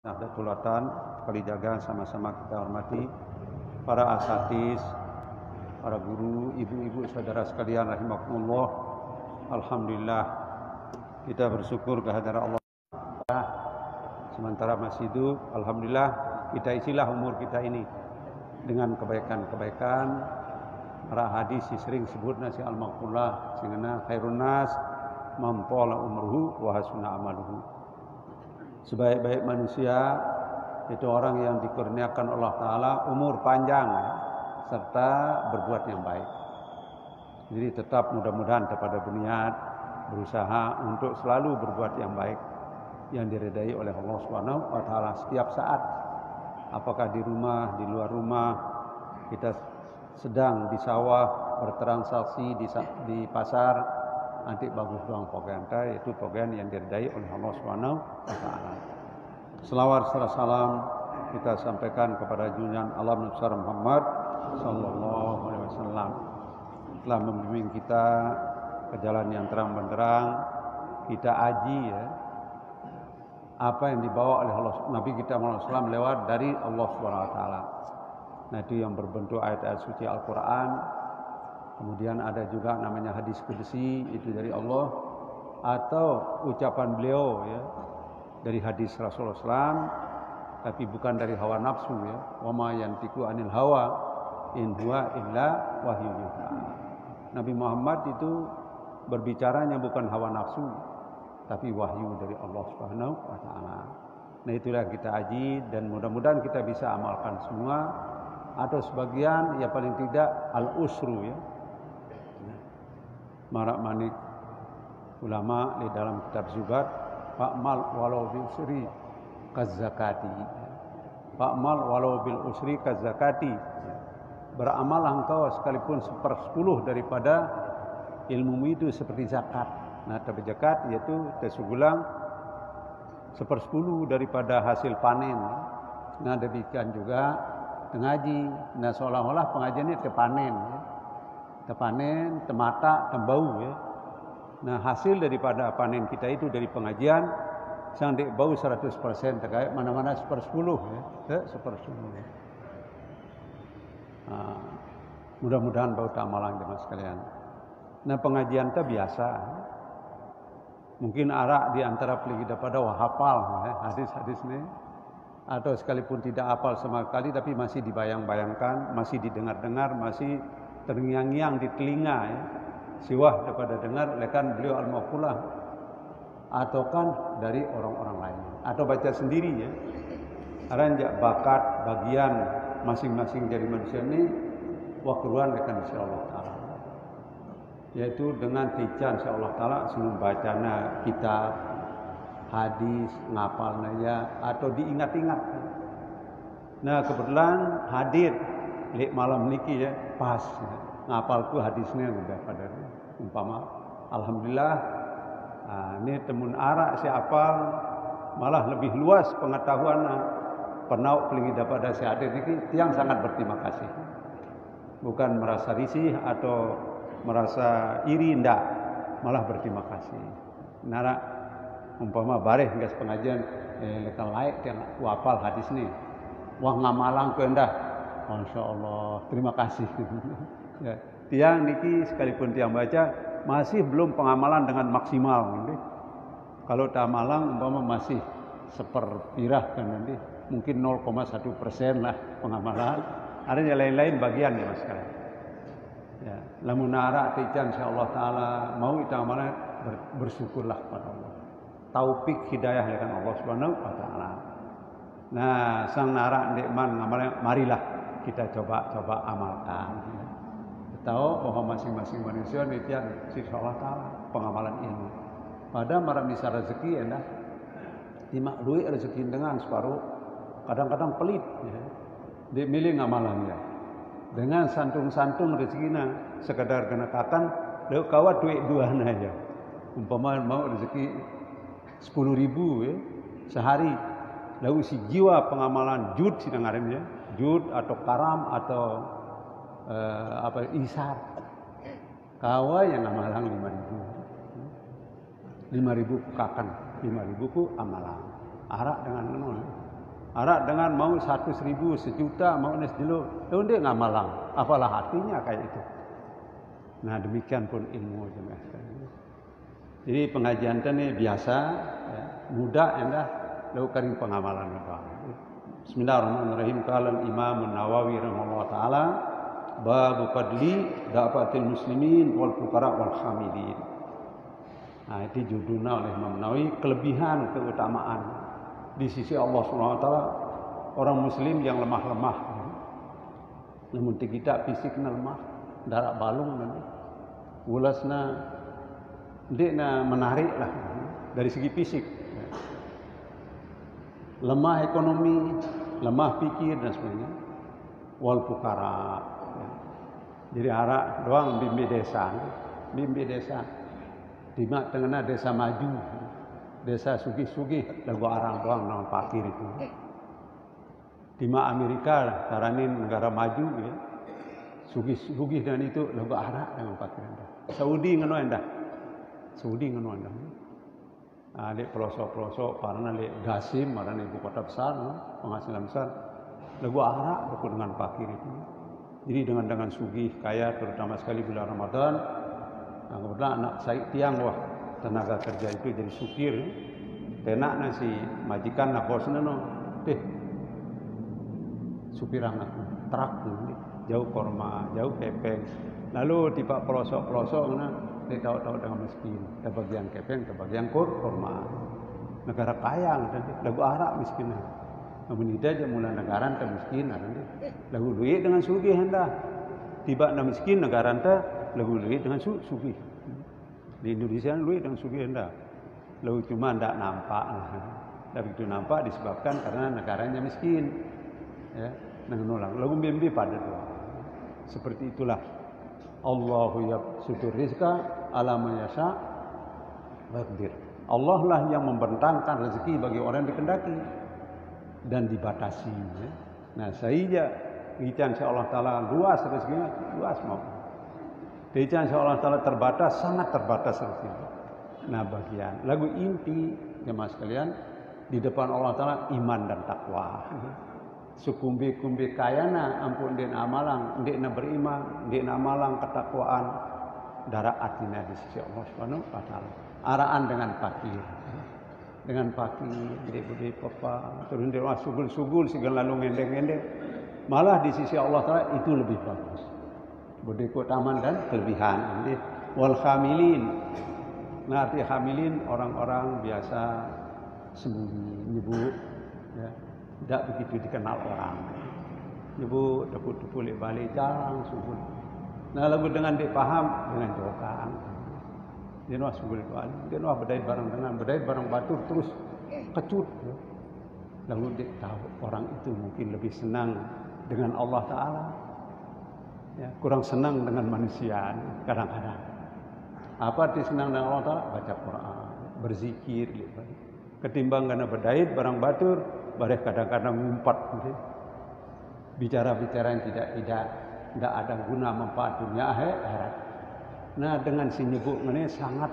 Nahdlatul Ulama Kalijaga, sama-sama kita hormati para asatidz, para guru, ibu-ibu, saudara sekalian rahimakumullah. Alhamdulillah, kita bersyukur kehadirat Allah. Sementara masih hidup, alhamdulillah, kita isilah umur kita ini dengan kebaikan-kebaikan. Para hadis sering sebut nasi al-maqullah, sehingga khairun nas man tala umruhu wa hasuna amaluhu. Sebaik-baik manusia itu orang yang dikurniakan Allah Ta'ala umur panjang serta berbuat yang baik. Jadi tetap mudah-mudahan kepada berniat berusaha untuk selalu berbuat yang baik yang diridai oleh Allah Subhanahu wa Ta'ala setiap saat. Apakah di rumah, di luar rumah, kita sedang di sawah bertransaksi di pasar, nanti bagus doang pakaian itu pakaian yang diridai oleh Allah Subhanahu wa Ta'ala. Selawat serta salam kita sampaikan kepada junjungan alam besar Muhammad sallallahu alaihi wasallam, telah membimbing kita ke jalan yang terang benderang. Kita aji apa yang dibawa oleh Allah, Nabi kita Muhammad SAW lewat dari Allah Subhanahu wa Ta'ala. Nah, itu yang berbentuk ayat-ayat suci Al-Quran. Kemudian ada juga namanya hadis qudsi, itu dari Allah, atau ucapan beliau dari hadis Rasulullah SAW, tapi bukan dari hawa nafsu wa ma yantiqu anil hawa in huwa illa wahyu yuha. Nabi Muhammad itu berbicaranya bukan hawa nafsu, tapi wahyu dari Allah Subhanahu wa Ta'ala. Nah, itulah kita aji dan mudah-mudahan kita bisa amalkan semua atau sebagian, ya paling tidak al-usru Marak manik ulama di dalam kitab Zubat, fa'mal walau bil usri kazakati. Fa'mal walau bil usri kazakati. Beramal engkau sekalipun 1/10 daripada ilmu itu seperti zakat. Nah, tapi zakat yaitu tesugulang 1/10 daripada hasil panen. Nah, demikian juga ngaji. Nah, seolah-olah pengajian ini tepanen. Tepanen, temata, tembau Nah, hasil daripada panen kita itu dari pengajian sang bau 100% terkait mana-mana 1/10 1/10. Mudah-mudahan bau amalan jemaah sekalian. Nah, pengajian itu biasa. Mungkin arak di antara peligi daripada wahapal hadis-hadis ini, atau sekalipun tidak hafal sama sekali tapi masih dibayang-bayangkan, masih didengar-dengar, masih terngiang-ngiang di telinga siwah daripada dengar lekan beliau al-maqullah, atau kan dari orang-orang lain, atau baca sendiri aranjak bakat bagian masing-masing dari manusia ini wakruan lekan insyaallah taala, yaitu dengan tican insyaallah taala sebelum bacana kitab hadis ngapalnya atau diingat-ingat. Nah, kebetulan hadir lek malam niki pas ngapalku hadisnya udah pada umpama alhamdulillah. Ini temun arak si apal malah lebih luas pengetahuan penau pelingi daripada si hadir niki, tiang sangat berterima kasih, bukan merasa risih atau merasa iri, ndak, malah berterima kasih. Nara umpama bareh gas pengajian lekan laik tiang wapal hadis nih wah ngamalang ke endah, Masya Allah, terima kasih. Tiang niki sekalipun tiang baca masih belum pengamalan dengan maksimal. Kalau tak malang umpama masih seperpirah kan nanti mungkin 0,1% lah pengamalan. Ada yang lain-lain bagian ya mas sekalian. Lamun nara tijan insyaallah taala mau kita amalan bersyukurlah pada Allah. Taufik hidayah dengan Allah Subhanahu wa Ta'ala. Nah, sang nara nikman ngamalnya, marilah kita coba amalkan. Tahu bahwa masing-masing manusia nitian sisi Allah Ta'ala pengamalan ilmu. Pada marah bisa rezeki enak dimaklui rezeki dengan separuh, kadang-kadang pelit dia milih ngamalannya dengan santung-santung rezekinya sekadar kena katan leu kawat duit duana aja. Umpama mau rezeki 10.000 sehari, lalu si jiwa pengamalan jud sidang ngarannya jud atau karam atau isar kawa yang amalan 5.000 ku kakan 5.000 ku amalan arak dengan Arak dengan mau 100.000, 1 juta, mau nes dulu, dia ngamalang. Apalah hatinya kayak itu. Nah demikian pun ilmu jemaah sekalian. Jadi pengajian ini biasa, ya, mudah endah lakukan pengamalan itu. Bismillahirrahmanirrahim. Qala Imam Nawawi rahimahullah taala, bab fadli da'watil muslimin wal fuqara wal hamidin. Nah, itu judulnya oleh Imam Nawawi, kelebihan keutamaan di sisi Allah Subhanahu wa taala orang muslim yang lemah-lemah. Namun kita fisiknya lemah, darak balung nanti. Ulasna ndekna menarik lah dari segi fisik. Lemah ekonomi, lemah pikir dan sebagainya. Wal fuqara. Jadi arak doang bimbi desa. Di tengah desa maju. Desa sugih-sugih lagu arang doang nama fakir itu. Di Amerika taranin negara maju ya. Sugih dan itu lagu arak dengan fakir anda. Saudi ngono anda. Di pelosok-pelosok karena di Gasim, karena ibu kota besar, penghasilan besar, lagu arak berku dengan fakir itu. Jadi dengan sugih kaya, terutama sekali bulan Ramadan, kemudian anak saya tiang wah tenaga kerja itu jadi supir, tenak nasi majikan nak bosnya supir anak truk jauh korma, jauh kepeng, lalu tiba pelosok-pelosok dia tahu dengan miskin, kebagian kepeng, kebagian korma. Negara kaya, lagu arak miskin. Namun tidak aja mulai negara anta miskin, lagu duit dengan sugih anda. Tiba na miskin negara anta, lagu duit dengan sugih. Di Indonesia duit dengan sugih anda. Lagu cuma tidak nampak. Tapi itu nampak disebabkan karena negaranya miskin. Ya, dengan ulang. Lagu mimpi pada doa. Seperti itulah. Allahu yabsutur rizqa ala man yasha wa yaqdir. Allah lah yang membentangkan rezeki bagi orang yang dikehendaki dan dibatasi. Ya. Nah, sehingga insya-Allah taala luas rezekinya, luas mau. Insya-Allah taala terbatas, sangat terbatas rezekinya. Nah, bagian lagu inti jemaah sekalian di depan Allah taala iman dan takwa. Sukumbi-kumbi kayana ampun den amalang, ndekna beriman, ndekna amalang ketakwaan darah atina di sisi Allah Subhanahu wa taala. Araan dengan fakir. Dengan fakir, gede-gede papa, turun dewa sugul-sugul segala lalu ngendeng-ngendeng. Malah di sisi Allah taala itu lebih bagus. Budi keutamaan dan kelebihan. Ini wal hamilin. Nah, arti hamilin orang-orang biasa sembunyi, nyebut ya. Tidak begitu dikenal orang. Nyebut, dapur-dapur balik, jarang subur. Nah, lagu dengan dia paham, dengan jokang. Dia nuah subur balik. Dia nuah berdait barang batur, terus kecut. Lalu dia tahu orang itu mungkin lebih senang dengan Allah Ta'ala. Ya, kurang senang dengan manusia kadang-kadang. Apa arti senang dengan Allah Ta'ala? Baca Quran, berzikir. Ketimbang karena berdait barang batur, baris kadang-kadang ngumpat, bicara-bicara yang tidak ada guna manfaat dunia akhirat. Nah, dengan si nyebut ini sangat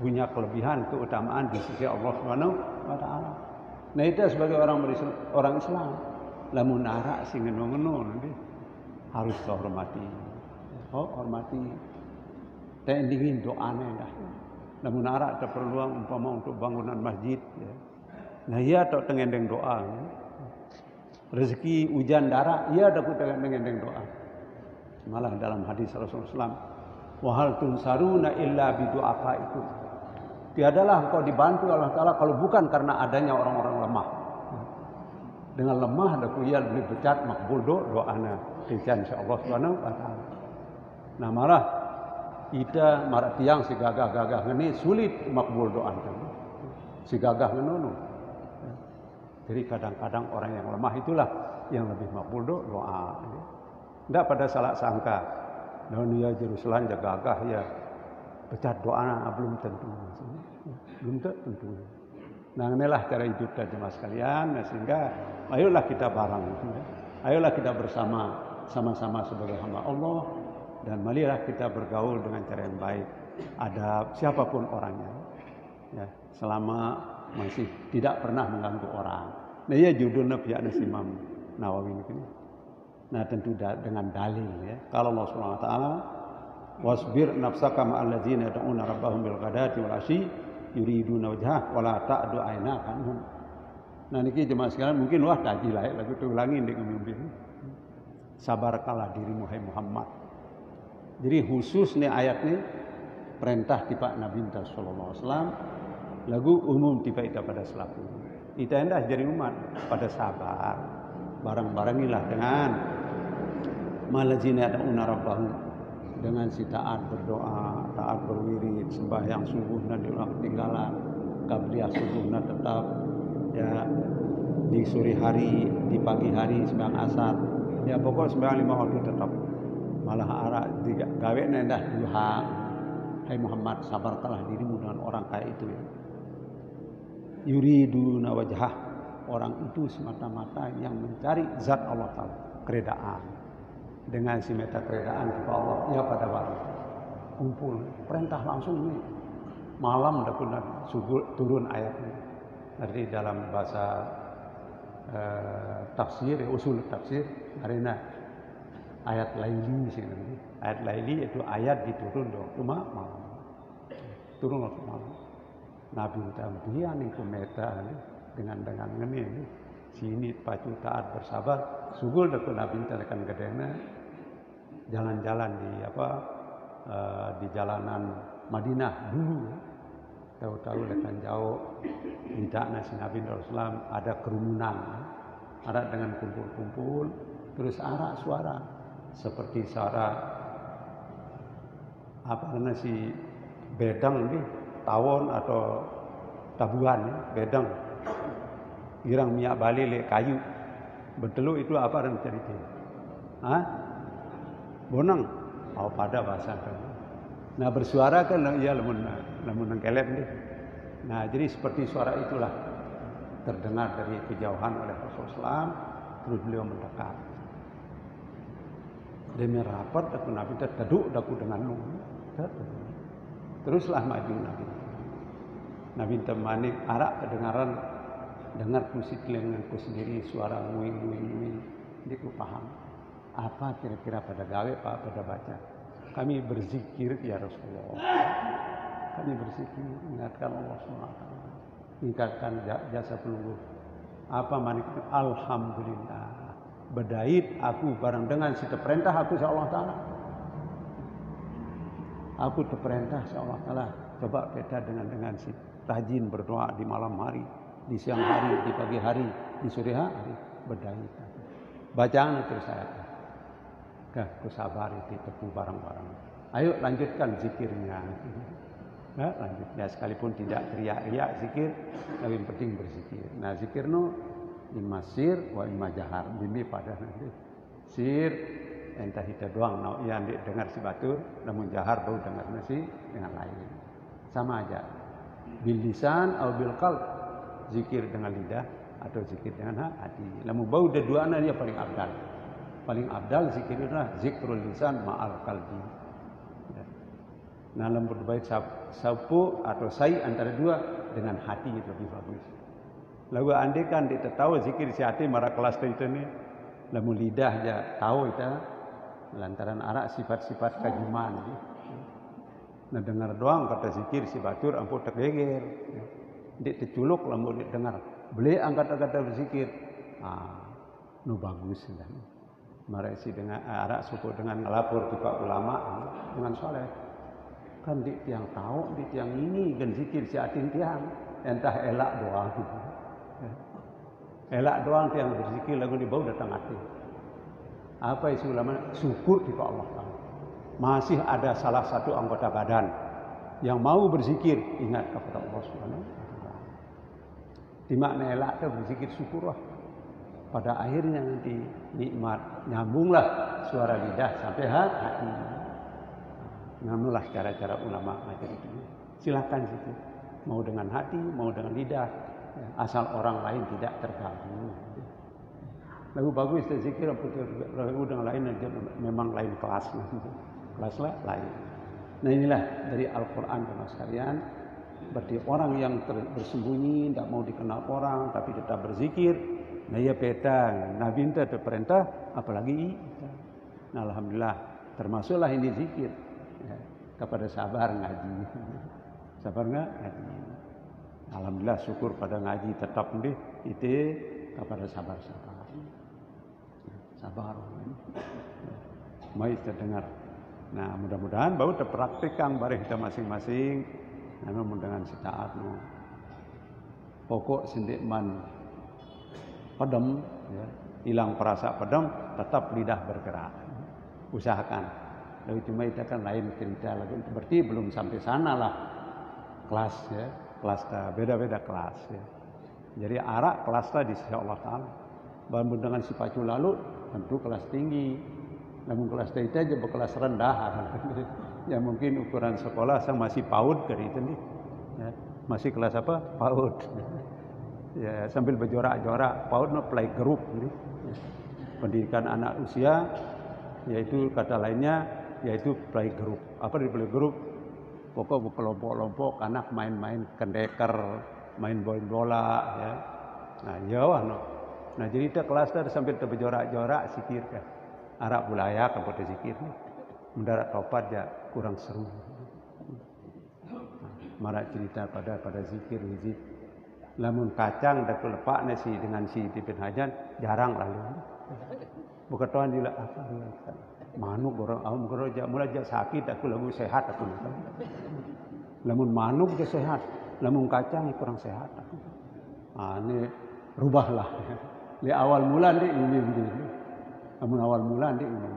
punya kelebihan keutamaan di sisi Allah Subhanahu wa taala. Nah, itu sebagai orang Islam, lamun arak sing ngeno-ngeno nanti harus dihormati. Hormati. Tendingin doane dah. Lamun arak keperluan umpama untuk bangunan masjid ya. Nah, ia tak tengendeng doa. Ya. Rezeki hujan darah, ia tak tengendeng doa. Malah dalam hadis Rasulullah SAW, wahal tunsaruna illa bidu'afa itu. Tiadalah engkau dibantu Allah Ta'ala kalau bukan karena adanya orang-orang lemah. Dengan lemah, daku ia lebih becat makbul doana. Insya Allah Subhanahu wa Ta'ala. Nah, malah kita marah tiang si gagah-gagah ini sulit makbul doa. Si gagah ngenono. Jadi kadang-kadang orang yang lemah itulah yang lebih makbul doa. Tidak pada salah sangka. Dunia Jerusalem jaga gagah ya. Becat doa belum tentu. Belum tentu. Nah, inilah cara hidup kita jemaah sekalian. Nah, sehingga ayolah kita bareng. Ayolah kita bersama. Sama-sama sebagai hamba Allah. Dan marilah kita bergaul dengan cara yang baik. Ada siapapun orangnya. Ya, selama masih tidak pernah mengganggu orang. Nah iya judulnya pihak Imam Nawawi ini. Nah tentu dengan dalil ya. Kalau Allah Subhanahu wa taala wasbir nafsaka ma'al ladzina yad'una rabbahum bil ghadati wal asyi yuriduna wajhah wa la ta'du aynaka anhum. Nah niki jemaah sekalian mungkin wah kaji lah lagu tu ulangi ndek mimpi. Sabarkanlah dirimu hai Muhammad. Jadi khusus nih ayat ini perintah tiba Nabi sallallahu alaihi wasallam lagu umum tiba ita pada selaku. Ita hendak jadi umat pada sabar. Barang-barangilah dengan malazina yad'una rabbahum dengan si taat berdoa, taat berwirid, sembahyang subuh dan di waktu tinggalan, qabliyah subuh dan tetap ya di sore hari, di pagi hari sembahyang asar. Ya pokok sembahyang 5 waktu tetap. Malah arah gawe nendah duha. Hai Muhammad, sabarkanlah dirimu dengan orang kaya itu ya. Yuriduna wajhah, orang itu semata-mata yang mencari zat Allah Ta'ala, keredaan. Dengan si meta keredaan kepada Allah, ya pada waktu kumpul, perintah langsung nih. Malam dah subuh turun ayat ini. Dari dalam bahasa tafsir, usul tafsir, karena ayat laili sih. Ayat laili itu ayat diturun waktu malam. Turun waktu malam. Nabi tampian yang kumeta dengan ini sini pacu taat bersabar sugul deku Nabi tekan gedena jalan-jalan di jalanan Madinah dulu tahu-tahu lekan jauh tidak nasi Nabi Rasulullah ada kerumunan ada dengan kumpul-kumpul terus arah suara seperti suara si bedang nih tawon atau tabuhan ya, bedang girang minyak bali le kayu betelu itu apa dan cerita bonang pada bahasa kan nah bersuara kan ya lamun kelep nih nah jadi seperti suara itulah terdengar dari kejauhan oleh Rasulullah terus beliau mendekat demi rapat aku Nabi terduduk daku dengan lu teruslah maju Nabi temani arak kedengaran dengar musik telingaku sendiri suara nguing dia ku paham apa kira-kira pada gawe pak pada baca kami berzikir ya Rasulullah kami berzikir ingatkan Allah SWT ingatkan jasa pelunggu apa manik alhamdulillah bedait aku barang dengan si perintah aku insya Allah Ta'ala aku terperintah insya Allah Ta'ala coba beda dengan si rajin berdoa di malam hari, di siang hari, di pagi hari, di sore hari, berdaya. Bacaan terus saya. Ku sabar itu tepu barang-barang. Ayo lanjutkan zikirnya. Nah, lanjutnya sekalipun tidak riak-riak zikir, tapi yang penting berzikir. Nah, zikir no imma sir wa imma jahar. Bimbi pada nanti. Sir entah kita doang yang dengar si batur, namun jahar baru dengar nasi dengan lain. Sama aja. Bil lisan atau bil qalb, zikir dengan lidah atau zikir dengan hati. Namun bau dua-duanya dia paling abdal. Paling abdal zikir adalah zikrul lisan ma'al qalbi. Nah, lembut baik sapu atau sai antara dua dengan hati itu lebih bagus. Lalu andai kan dia tahu zikir si hati marah kelas itu ni, namun lidah aja tahu itu lantaran arak sifat-sifat kajuman. Nah dengar doang kata zikir si batur ampun tergeger. Dia terculuk lamun dia dengar. Beli angkat kata berzikir. Nu bagus dah. Mari si dengan arak suku dengan ngelapor juga ulama dengan soleh. Kan di tiang tahu di tiang ini dan zikir si atin tiang entah elak doang. Elak doang tiang berzikir lagu di bau datang hati. Apa isu ulama syukur kepada Allah Taala. Masih ada salah satu anggota badan yang mau berzikir ingat kepada Allah Subhanahu wa taala. Di makna elak itu berzikir syukurlah. Pada akhirnya nanti nikmat nyambunglah suara lidah sampai hati. Namulah cara-cara ulama macam itu. Silakan zikir. Mau dengan hati, mau dengan lidah, asal orang lain tidak terganggu. Lagu bagus zikir lagu dengan lain memang lain kelas. Kelaslah lain. Nah inilah dari Al-Quran teman sekalian. Berarti orang yang bersembunyi, tidak mau dikenal orang, tapi tetap berzikir, Nah ya peta, Nabi itu ada perintah, apalagi nah, alhamdulillah termasuklah ini zikir ya, kepada sabar ngaji. Sabar nggak ngaji. Alhamdulillah syukur pada ngaji tetap nih itu kepada sabar. Sabar. Mari kita dengar. Nah mudah-mudahan baru terpraktikkan bareng kita masing-masing. Namun dengan setaat pokok sindik man pedem, ya, hilang perasa pedem, tetap lidah bergerak. Usahakan. Lalu cuma itu kan lain cerita lagi. Berarti belum sampai sana lah kelas ya, kelas beda-beda kelas ya. Jadi arak kelasnya di sisi Allah Taala. Banding dengan si pacu lalu tentu kelas tinggi. Namun kelas itu aja berkelas rendah. Ya mungkin ukuran sekolah saya masih PAUD dari itu nih. Ya, masih kelas apa? PAUD. Ya sambil berjorak-jorak, PAUD playgroup gitu. Ya. Pendidikan anak usia yaitu kata lainnya yaitu playgroup. Apa di playgroup? Pokok kelompok-kelompok anak main-main kendeker, main bola ya. Nah, ya wah no. Nah, jadi itu kelas tadi sambil berjorak-jorak sikir kan. Arab bulaya kan pada sikir nih. Mendarat topat ya kurang seru. Marah cerita pada zikir hiji. Lamun kacang dak lepak nasi dengan si Ibn Hajar jarang lalu. Bukan juga apa manuk orang awam kerja mulai sakit aku lagu sehat aku. Lamun manuk dia sehat, lamun kacang kurang sehat aku. Ini rubahlah. Di awal mula di ini. Lamun awal mula di ini.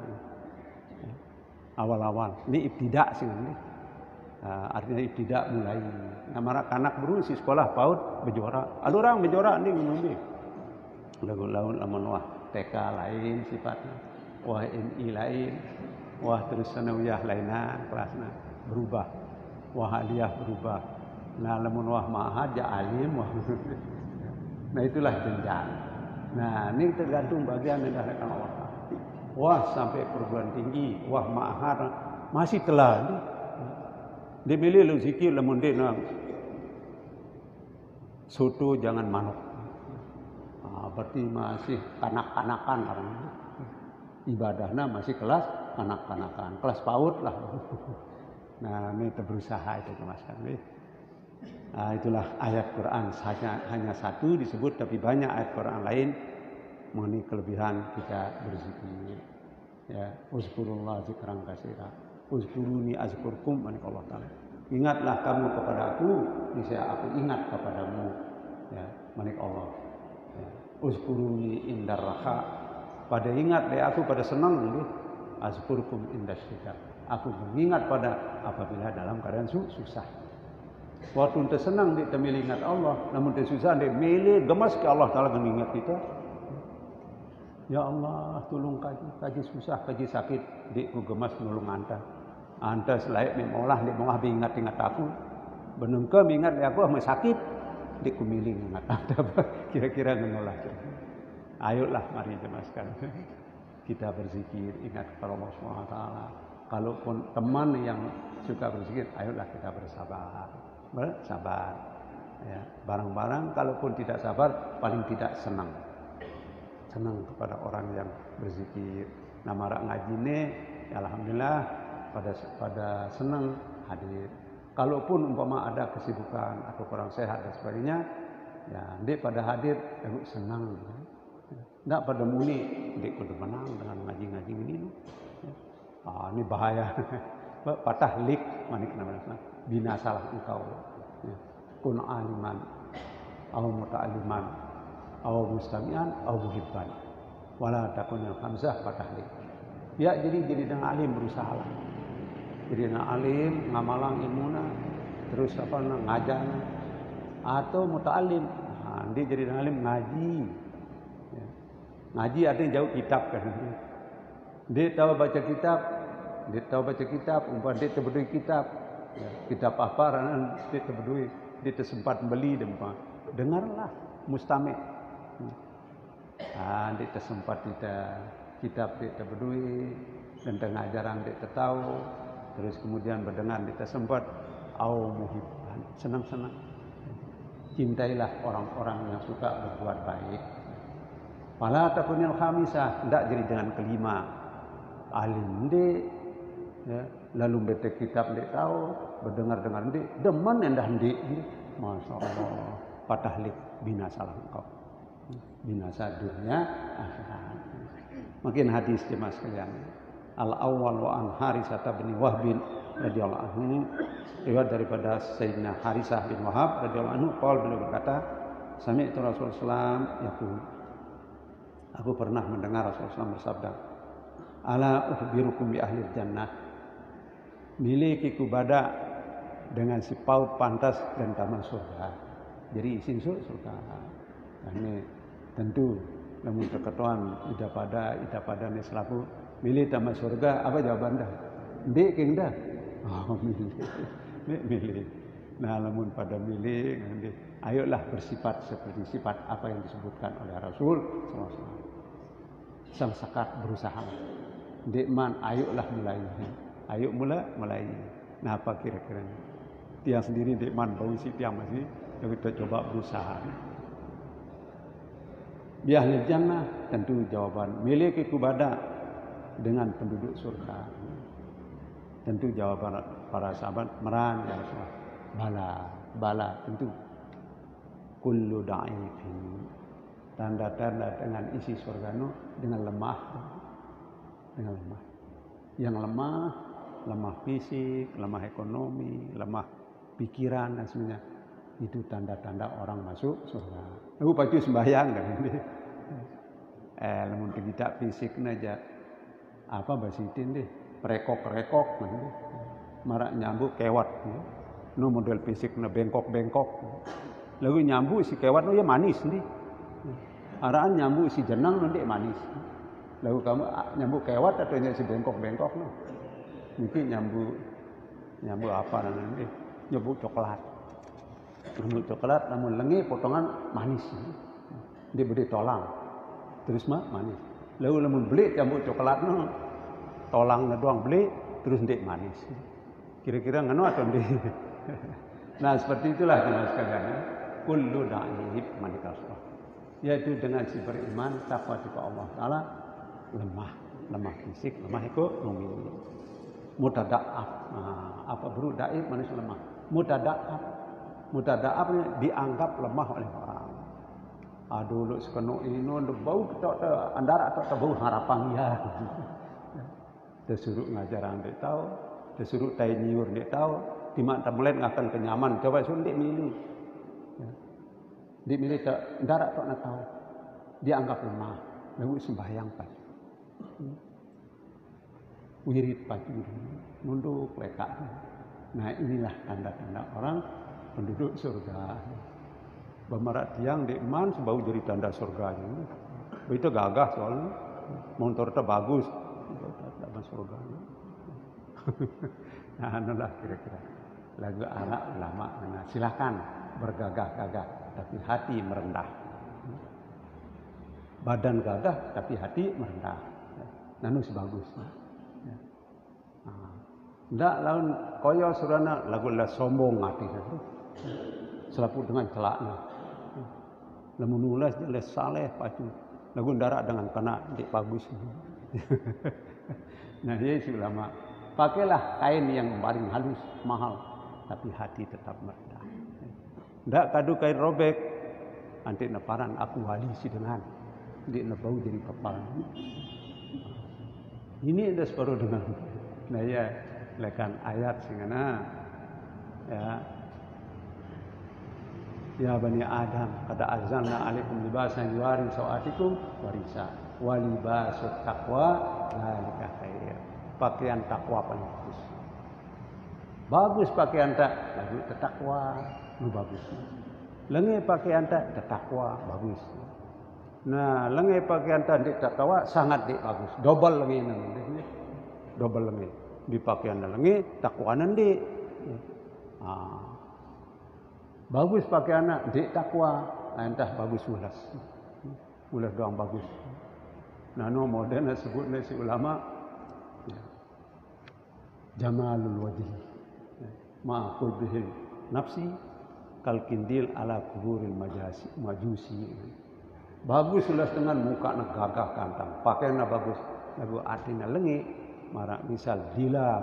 Awal-awal ini ibtidak sih ini. Artinya ibtidak mulai. Namara kanak baru si sekolah PAUD berjuara. Ada orang berjuara nih ngomong lagu laun lamun wah TK lain sifatnya, wah MI lain, wah terus sanawiyah lainnya kelasnya berubah, wah aliyah berubah. Nah lamun wah ma'had ya alim wah. Nah itulah jenjang. Nah ini tergantung bagian dari Allah. Wah sampai perguruan tinggi, wah ma'had masih telah nih. Dia milih lu zikir lamun dia soto jangan manuk. Berarti masih kanak-kanakan orang ibadahnya masih kelas kanak-kanakan, kelas PAUD lah. Nah ini kita berusaha itu mas kami. Nah, itulah ayat Quran hanya satu disebut tapi banyak ayat Quran lain mengenai kelebihan kita berzikir. Ya, uzkurullah zikran katsira. Uzkuruni azkurkum manik Allah Taala. Ingatlah kamu kepada aku, niscaya aku ingat kepadamu. Ya, manik Allah. Ya. Uzkuruni indar raha. Pada ingat deh aku pada senang nih. Azkurkum indar syiddah. Aku mengingat pada apabila dalam keadaan susah. Waktu ente senang dia temili ingat Allah, namun dia susah dia milih gemas ke Allah Taala mengingat kita. Ya Allah, tolong kaji susah, kaji sakit, dik ku gemas nolong anta. Anta selain memolah dik mau ingat aku. Benungke ingat aku mah sakit, dik ku milih ingat anta. Kira-kira menolak. Ayolah mari jemaskan. Kita berzikir, ingat kepada Allah Subhanahu wa taala. Kalaupun teman yang suka berzikir, ayolah kita bersabar. Bersabar. Ya, barang-barang kalaupun tidak sabar, paling tidak senang. Senang kepada orang yang berzikir. Nama ngaji ini, ya alhamdulillah pada senang hadir. Kalaupun umpama ada kesibukan atau kurang sehat dan sebagainya, ya dia pada hadir, senang. Enggak pada muni, dia kudu menang dengan ngaji-ngaji ini. Ini bahaya. Patah lik, manik namanya. Binasalah engkau. Kun aliman, au muta'aliman, au mustami'an, au muhibban. Wala takunil hamzah patah lik. Ya jadi dengan alim berusaha lah. Jadi dengan alim ngamalang ilmuna, terus ngajar atau muta'alim. Dia jadi dengan alim ngaji. Ya. Ngaji artinya jauh kitab kan. Dia tahu baca kitab, umpama dia terberdui kitab. Ya, kitab apa dia terberdui, dia tersempat beli dempa. Dengarlah mustami'. Dia tersempat kitab dia terberdui dan pengajaran dia tahu. Terus kemudian berdengar dia tersempat au muhibban, senang-senang. Cintailah orang-orang yang suka berbuat baik. Fala takunil khamisah, ndak jadi dengan kelima. Alim ndik, ya, lalu baca kitab ndik tahu, berdengar-dengar ndik, demen endah ndik. Masya Allah, patahlik binasalah engkau. Binasa dunia akhirat. Makin hadis jemaah sekalian. Al-awwal wa an Harisah bin Wahb radhiyallahu anhu, riwayat daripada Sayyidina Harisah bin Wahab radhiyallahu anhu, beliau berkata, sami'tu Rasulullah yaqul, aku pernah mendengar Rasulullah SAW bersabda, ala ukhbirukum bi ahli jannah, miliki kubada dengan si paut pantas dan taman surga. Jadi isin surga. Nah, ini tentu namun terketuan ida pada ni selaku milih taman surga, apa jawaban dah? Ndik king dah. Oh, milih. Nah, namun pada milih, ayolah bersifat seperti sifat apa yang disebutkan oleh Rasul SAW. Sang sakat berusaha. Ndik man, ayolah mulai. Ayo mulai. Nah, apa kira-kira? Tiang sendiri ndik man bau si tiang masih, kita coba berusaha. Bi ahli jannah, tentu jawaban miliki kubada dengan penduduk surga. Tentu jawaban para sahabat meran ya Rasulullah. Bala tentu. Kullu da'ifin. Tanda-tanda dengan isi surga itu dengan lemah. Yang lemah fisik, lemah ekonomi, lemah pikiran dan sebagainya. Itu tanda-tanda orang masuk surga. Aku pasti sembahyang kan. Lamun tidak fisik aja. Apa basitin deh? Rekok kan. Marak nyambuk kewat. No model fisik na bengkok. Lalu nyambuk si kewat no ya manis nih. Araan nyambuk si jenang nanti manis. Lalu kamu nyambuk kewat atau si bengkok no? Mungkin nyambuk apa nanti? Nyambuk coklat. Nyambuk coklat namun lengi potongan manis. Dia beri tolang. Terus manis. Lalu namun beli nyambuk coklat no. Tolangnya doang beli terus ndik manis. Kira-kira nganu atau ndik? Nah, seperti itulah teman sekalian. Kullu da'if manikasah. Yaitu dengan si beriman takwa kepada Allah Taala lemah fisik, lemah ekonomi. Mutada'af. Nah, apa bro daif manusia lemah. Mutada'af dianggap lemah oleh orang. Aduh lu sekeno ino bau kita andara atau bau harapan ya. Disuruh ngajar ndik tahu, disuruh tai nyiur ndik tahu, di mana mulai ngakan kenyaman, coba suruh ndik milih. Ya. Ndik milih tak ndarak tak nak tahu. Dia anggap lemah, lalu sembahyang pagi. Wirid pagi, nunduk lekak. Nah, inilah tanda-tanda orang penduduk surga. Bamarak tiang ndik man sebau jadi tanda surga. Itu gagah soalnya. Motor itu bagus. Dalam surga. Nah, itulah kira-kira. Lagu Arab ulama. Nah, silakan bergagah-gagah, tapi hati merendah. Badan gagah, tapi hati merendah. Nanus bagus. Ndak lawan koyo surana lagu la sombong hati. Selaput dengan celaknya. Lamun nulis jelas saleh pacu. Lagu ndarak dengan kena dik bagus. Nah, dia ulama. Pakailah kain yang paling halus, mahal, tapi hati tetap merendah. Ndak kadu kain robek, nanti neparan aku wali si dengan, di nebau jadi kepala. Ini ada separuh dengan. Nah ya, lekan ayat singana, ya. Ya bani Adam, kata azalna alaikum libasan yuwari sawatikum warisa. Walibasut taqwa zalika khair. Pakaian takwa paling bagus. Bagus pakaian tak, lagu takwa, lu bagus. Lengai pakaian tak, takwa bagus. Nah, lengai pakaian tak dik takwa sangat dik bagus. Double lengai nanti. Double lengai. Di pakaian lengai takwa nanti. Bagus pakaian dik takwa, entah bagus ulas. Ulas doang bagus. Nano modern sebut si ulama jamalul wajhi ma'qul bihi nafsi kal kindil ala kuburil majusi. Bagus sudah dengan muka nak gagah gantang, pakaian nak bagus, lagu artinya lengi, marak misal gila,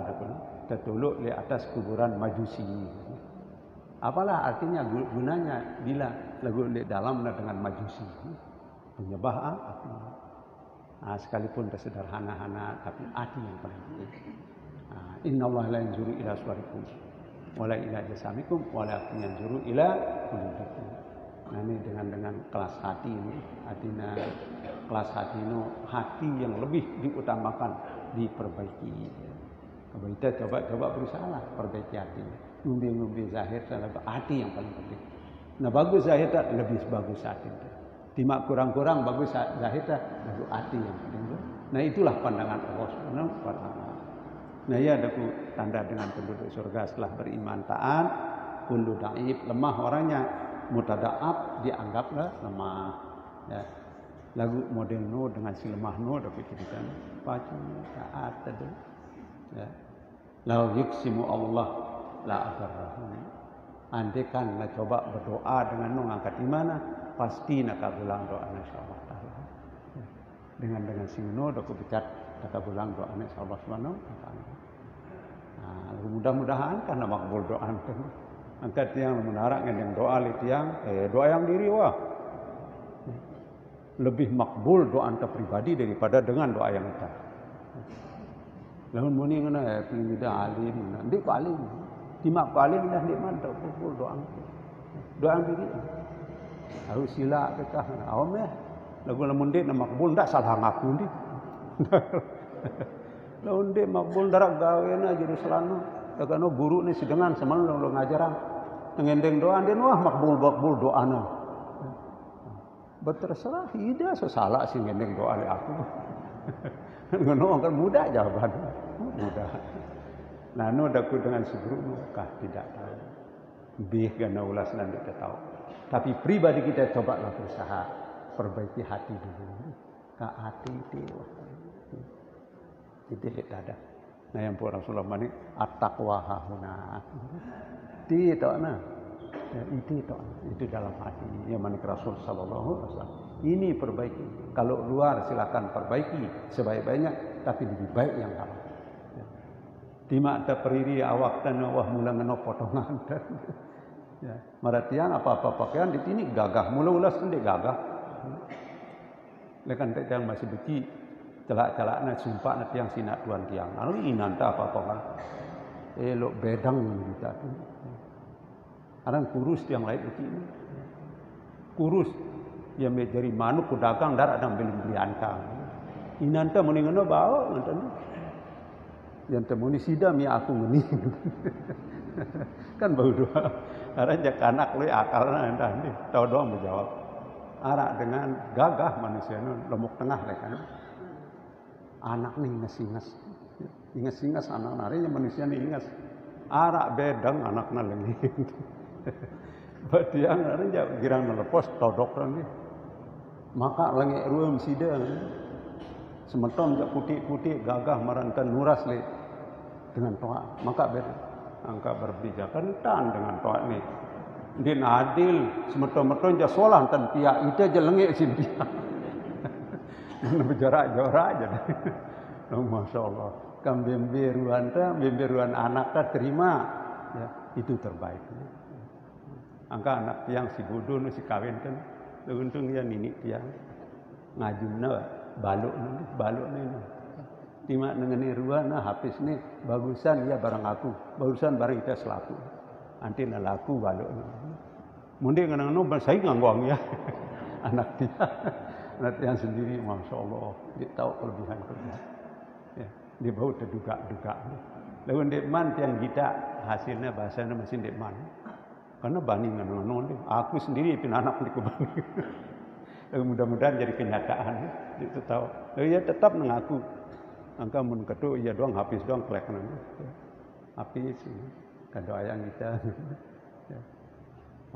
tertuluk di atas kuburan majusi. Apalah artinya gunanya bila lagu di dalam dengan majusi, penyembah api. Nah, sekalipun tersederhana tapi hati yang paling penting. Inna Allah la yanzuru ila suwarikum wala ila jasamikum walakin yanzuru ila qulubikum. Nah, ini dengan kelas hati ini, artinya kelas hati ini hati yang lebih diutamakan, diperbaiki. Kalau kita coba berusaha lah perbaiki hati. Ngumbi zahir adalah hati yang paling penting. Nah, bagus zahir lebih bagus hati. Timak kurang-kurang bagus zahir lebih hati yang penting. Nah, itulah pandangan Allah Subhanahu wa taala. Nah, ya ada tanda dengan penduduk surga setelah beriman taat, kullu dhaif, lemah orangnya, mutada'ab dianggaplah lemah. Ya. Lagu model no dengan si lemah no dapat dikatakan pacu taat tadi. Ya. Lau yuksimu Allah la agarrahu. Andai kan nak coba berdoa dengan no ngangkat iman, pasti nak kabulang doa insyaallah taala. Ya. Dengan sino dapat bicat kabulang doa insyaallah subhanahu wa taala. Nah, mudah-mudahan karena makbul doa itu. Angkat yang menarak dengan doa litiang, doa yang diri wah. Lebih makbul doa anta pribadi daripada dengan doa yang kita. Lamun muni ngana pilih alim, ndik paling. Timak paling dah nikmat makbul doa. Doa diri. Harus sila kita. Awam lagu lamun ndik makbul ndak salah ngaku ndik. Lamun ndik makbul darak gaweana jurusan Takano guru ni sedengan semalam lo ngajaran ngendeng doa dia wah makbul doana. Berterserah ida salah sih ngendeng doa le aku. Ngono kan mudah jawaban. Mudah. Nah, no daku dengan si guru kah tidak tahu. Bih gana ulas nan kita tahu. Tapi pribadi kita cobalah berusaha perbaiki hati dulu. Ka hati itu. Itu ada. Nah, yang pun Rasulullah mani at-taqwa hahuna. Itu nah. Itu dalam hati. Yang mani Rasul sallallahu alaihi wasallam. Ini perbaiki. Kalau luar silakan perbaiki sebaik-baiknya, tapi lebih baik yang dalam. Timak ta periri awak tan wah mula ngeno potongan. Ya, maratian apa-apa pakaian di sini gagah, mula ulas ndek gagah. Lekan tak yang masih beci celak-celakna sumpah na tiang sinak tuan tiang. Anu inanta apa-apa kan. Elok bedang kita tu. Arang kurus tiang lain beci ini. Kurus yang menjadi manuk kudagang dar ada beli antang. Inanta muni ngono bawa nganten. Yang temuni sidam ya aku ngeni. Kan bau doa. Arang jak anak lu akalna entah ni. Tahu doang menjawab. Arak dengan gagah manusia nu lemuk tengah kan. Anak ni ingas anak narinya manusia ni ingas. Arak bedang anakna lengi. Batiang narinya girang melepos todok ni. Maka lengi ruam sidang. Semeton jak putih-putih gagah marantan nuras le dengan toa. Maka angka berbijakan tan dengan toa ni. Din adil semeton-meton ja solah tan pia ite je lengek sin pia. Berjarak-jarak aja. Oh, Masya Allah. Kam bemberuan anak tak terima. Ya, itu terbaik. Angka anak tiang si bodoh si kawin kan. Untung ya nini tiang. Ngajumna baluk ni. Timak dengan ruan habis ni bagusan ya barang aku. Bagusan barang kita selaku. Nanti laku baluk ni. Mundi nganang saya ngangguang ya. Anak dia. Anak yang sendiri, Masya Allah, dia tahu kelebihan. Ya, dia bau terduga-duga. Lalu dekman yang kita hasilnya bahasanya masih dekman. Karena bandingan non aku sendiri pun anak di kubang. Lalu mudah-mudahan jadi kenyataan. Dia tahu. Lalu dia tetap mengaku. Angka mun ketu ia doang habis doang klek nanti. Habis kado ayang kita. Ya.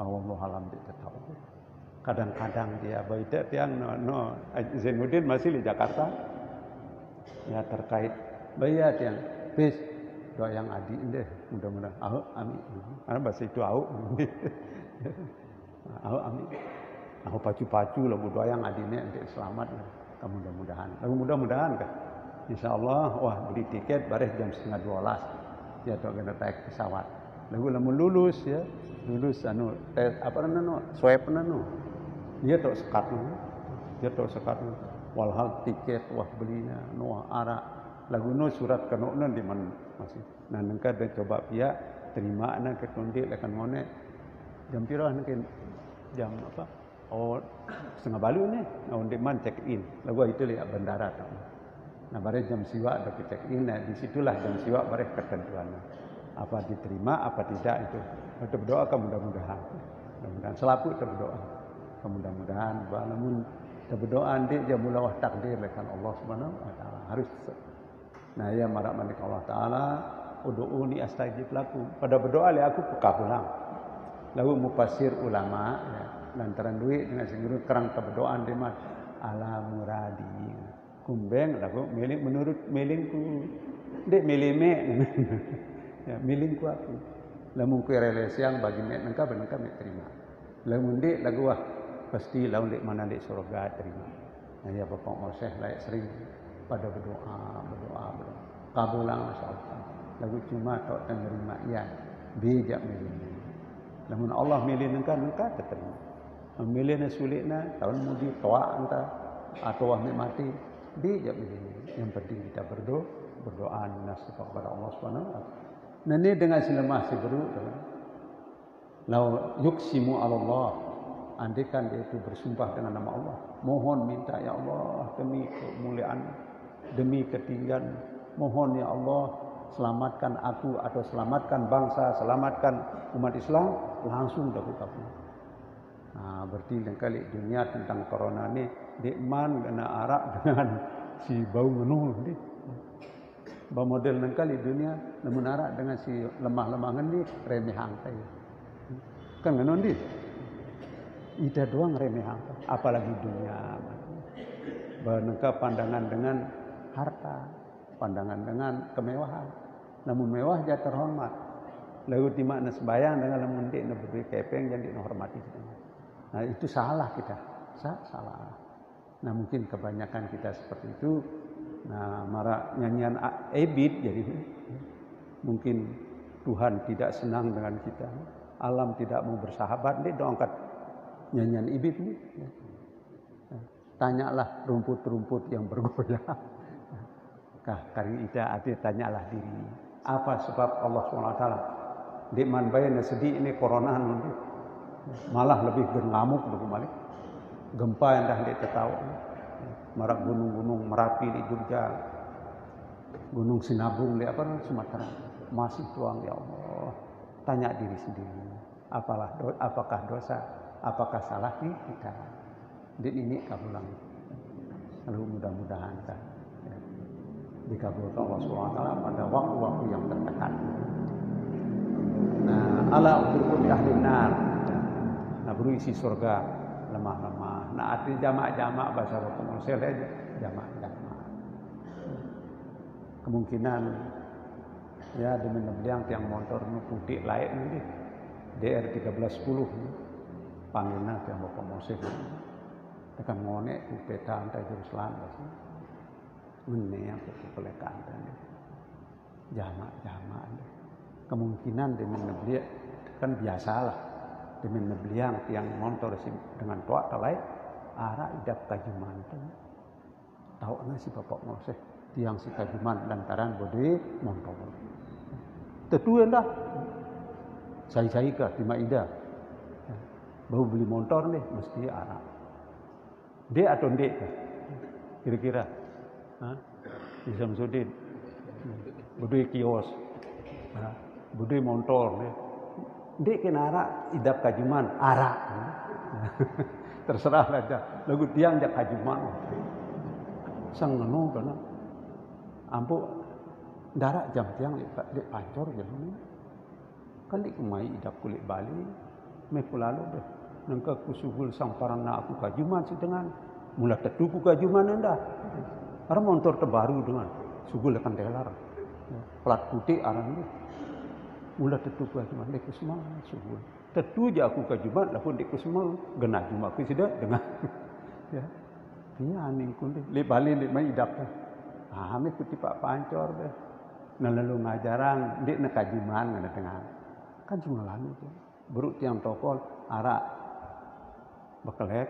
Allah alam dia tahu. Kadang-kadang dia baita tiang no Zainuddin masih di Jakarta. Ya terkait bayar tiang bis doa yang adik deh mudah-mudahan amin. Karena bahasa itu au. Au amin. Aku pacu-pacu lagu doa yang adine untuk selamat lah. Mudah-mudahan. Lagu mudah-mudahan kan. Insyaallah wah beli tiket bareh jam 11:30. Ya tok kena naik pesawat. Lagu lamun lulus ya. Lulus anu tes apa namanya swab nanu. Dia tok sekat nu. Dia tok sekat nu. Walhal tiket wah belinya nu ara lagu nu surat kanokna di mana masih. Nah nengka dan coba pihak terima na ke kondik akan ngone jam pira nengke jam apa? Oh, setengah balu ni. Nah, on demand check in. Lagu itu lihat bandara tak. Nah, bare jam siwa ada check in. Nah, disitulah jam siwa bare ketentuan. Apa diterima, apa tidak itu. Kita berdoa mudah-mudahan. Mudah-mudahan selaku kita berdoa. Mudah-mudahan namun kita berdoa nanti dia mulawah takdir lekan Allah Subhanahu wa taala. Harus. Nah, ya marak manik Allah taala, ud'uni astajib lakum. Pada berdoa le aku pulang. Lalu mufasir ulama ya. Lantaran duit dengan segera kerang berdoa demat ala muradi kumbeng lagu milik menurut milingku dek milime ya milingku aku lamun ku relasi yang bagi mek nengka benengka mek terima lamun dek lagu wah pasti lamun dek mana dek surga terima nah ya bapak mau syekh layak sering pada berdoa kabulang masyaallah lagu cuma tok menerima ya bijak milih lamun Allah milih nengka terima memilihnya sulitnya tahun mudi toa entah atau wahmi mati dia milih yang penting kita berdoa nasib kepada Allah Subhanahu wa taala. Nah ini dengan silemah si beru lau yuksimu Allah andikan dia itu bersumpah dengan nama Allah mohon minta ya Allah demi kemuliaan demi ketinggian mohon ya Allah selamatkan aku atau selamatkan bangsa selamatkan umat Islam langsung dapat kabul. Nah, berarti lain kali dunia tentang corona ni dekman kena arak dengan si bau menuh ni. Bau model lain kali dunia namun arak dengan si lemah-lemahan ni remehang saya. Kan ngono ndi? Ida doang remehang. Apalagi dunia. Benengka pandangan dengan harta, pandangan dengan kemewahan. Namun mewah dia terhormat. Lalu di makna sembahyang dengan lamun dik na beri kepeng jadi hormati. Nah itu salah kita, salah. Nah mungkin kebanyakan kita seperti itu. Nah marah nyanyian ebit jadi mungkin Tuhan tidak senang dengan kita. Alam tidak mau bersahabat. Dia doangkat nyanyian ebit ini. Tanyalah rumput-rumput yang bergoyang. Kari ida arti tanyalah diri. Apa sebab Allah SWT? Di man bayana sedih ini corona nanti. Malah lebih berngamuk balik gempa yang dah dia tahu marak gunung-gunung Merapi di Jogja gunung Sinabung di Sumatera masih tuang ya Allah tanya diri sendiri apakah dosa apakah salah kita di ini kabulang lalu mudah-mudahan kita dikabulkan Allah SWT pada waktu-waktu yang terdekat. Nah ala ukur ahli nar. Nah berisi surga lemah-lemah. Nah arti jamak-jamak bahasa Bapak Musel aja jamak-jamak. Kemungkinan ya demi nebliang tiang motor nu putih laik nanti DR 1310 panggilan tiang Bapak Musel. Tekan ngone ku peta antai Jerusalem bahasa. Mene yang kepelekan jamak-jamak. Kemungkinan demi nebliang kan biasalah. Demi nebliang tiang motor dengan tuak talai arah idap kajuman tu. Tahu nggak si bapak Moses tiang si kajuman lantaran bodi motor. Tetuan dah. Saya kah di Maida. Baru beli motor nih mesti arah. Dek atau dek kah? Kira-kira. Di Samsudin. Bodi kios. Bodi motor nih. Dek kena arak idap kajuman arak terserah aja lagu tiang jak kajuman sang ngenu kana ampu darak jam tiang dek pancor jadi kan dek kemai idap kulit Bali meku lalu deh nengka kusubul sang parana aku kajuman sedengan mula tetuku kajuman anda orang motor terbaru dengan subul akan telar plat putih arang ini mula tetuku cuma lek semua subul Tentu je aku ke Jumat lah pun dikku semua genah Jumat aku sudah dengar. Ya. Dia ni kun le balik le mai idak. Ame kuti Pak Pancor deh. Nah lalu ngajarang dik nak kajuman ngana tengah. Kan cuma lalu tu. Beruk tiang tokol arak bekelek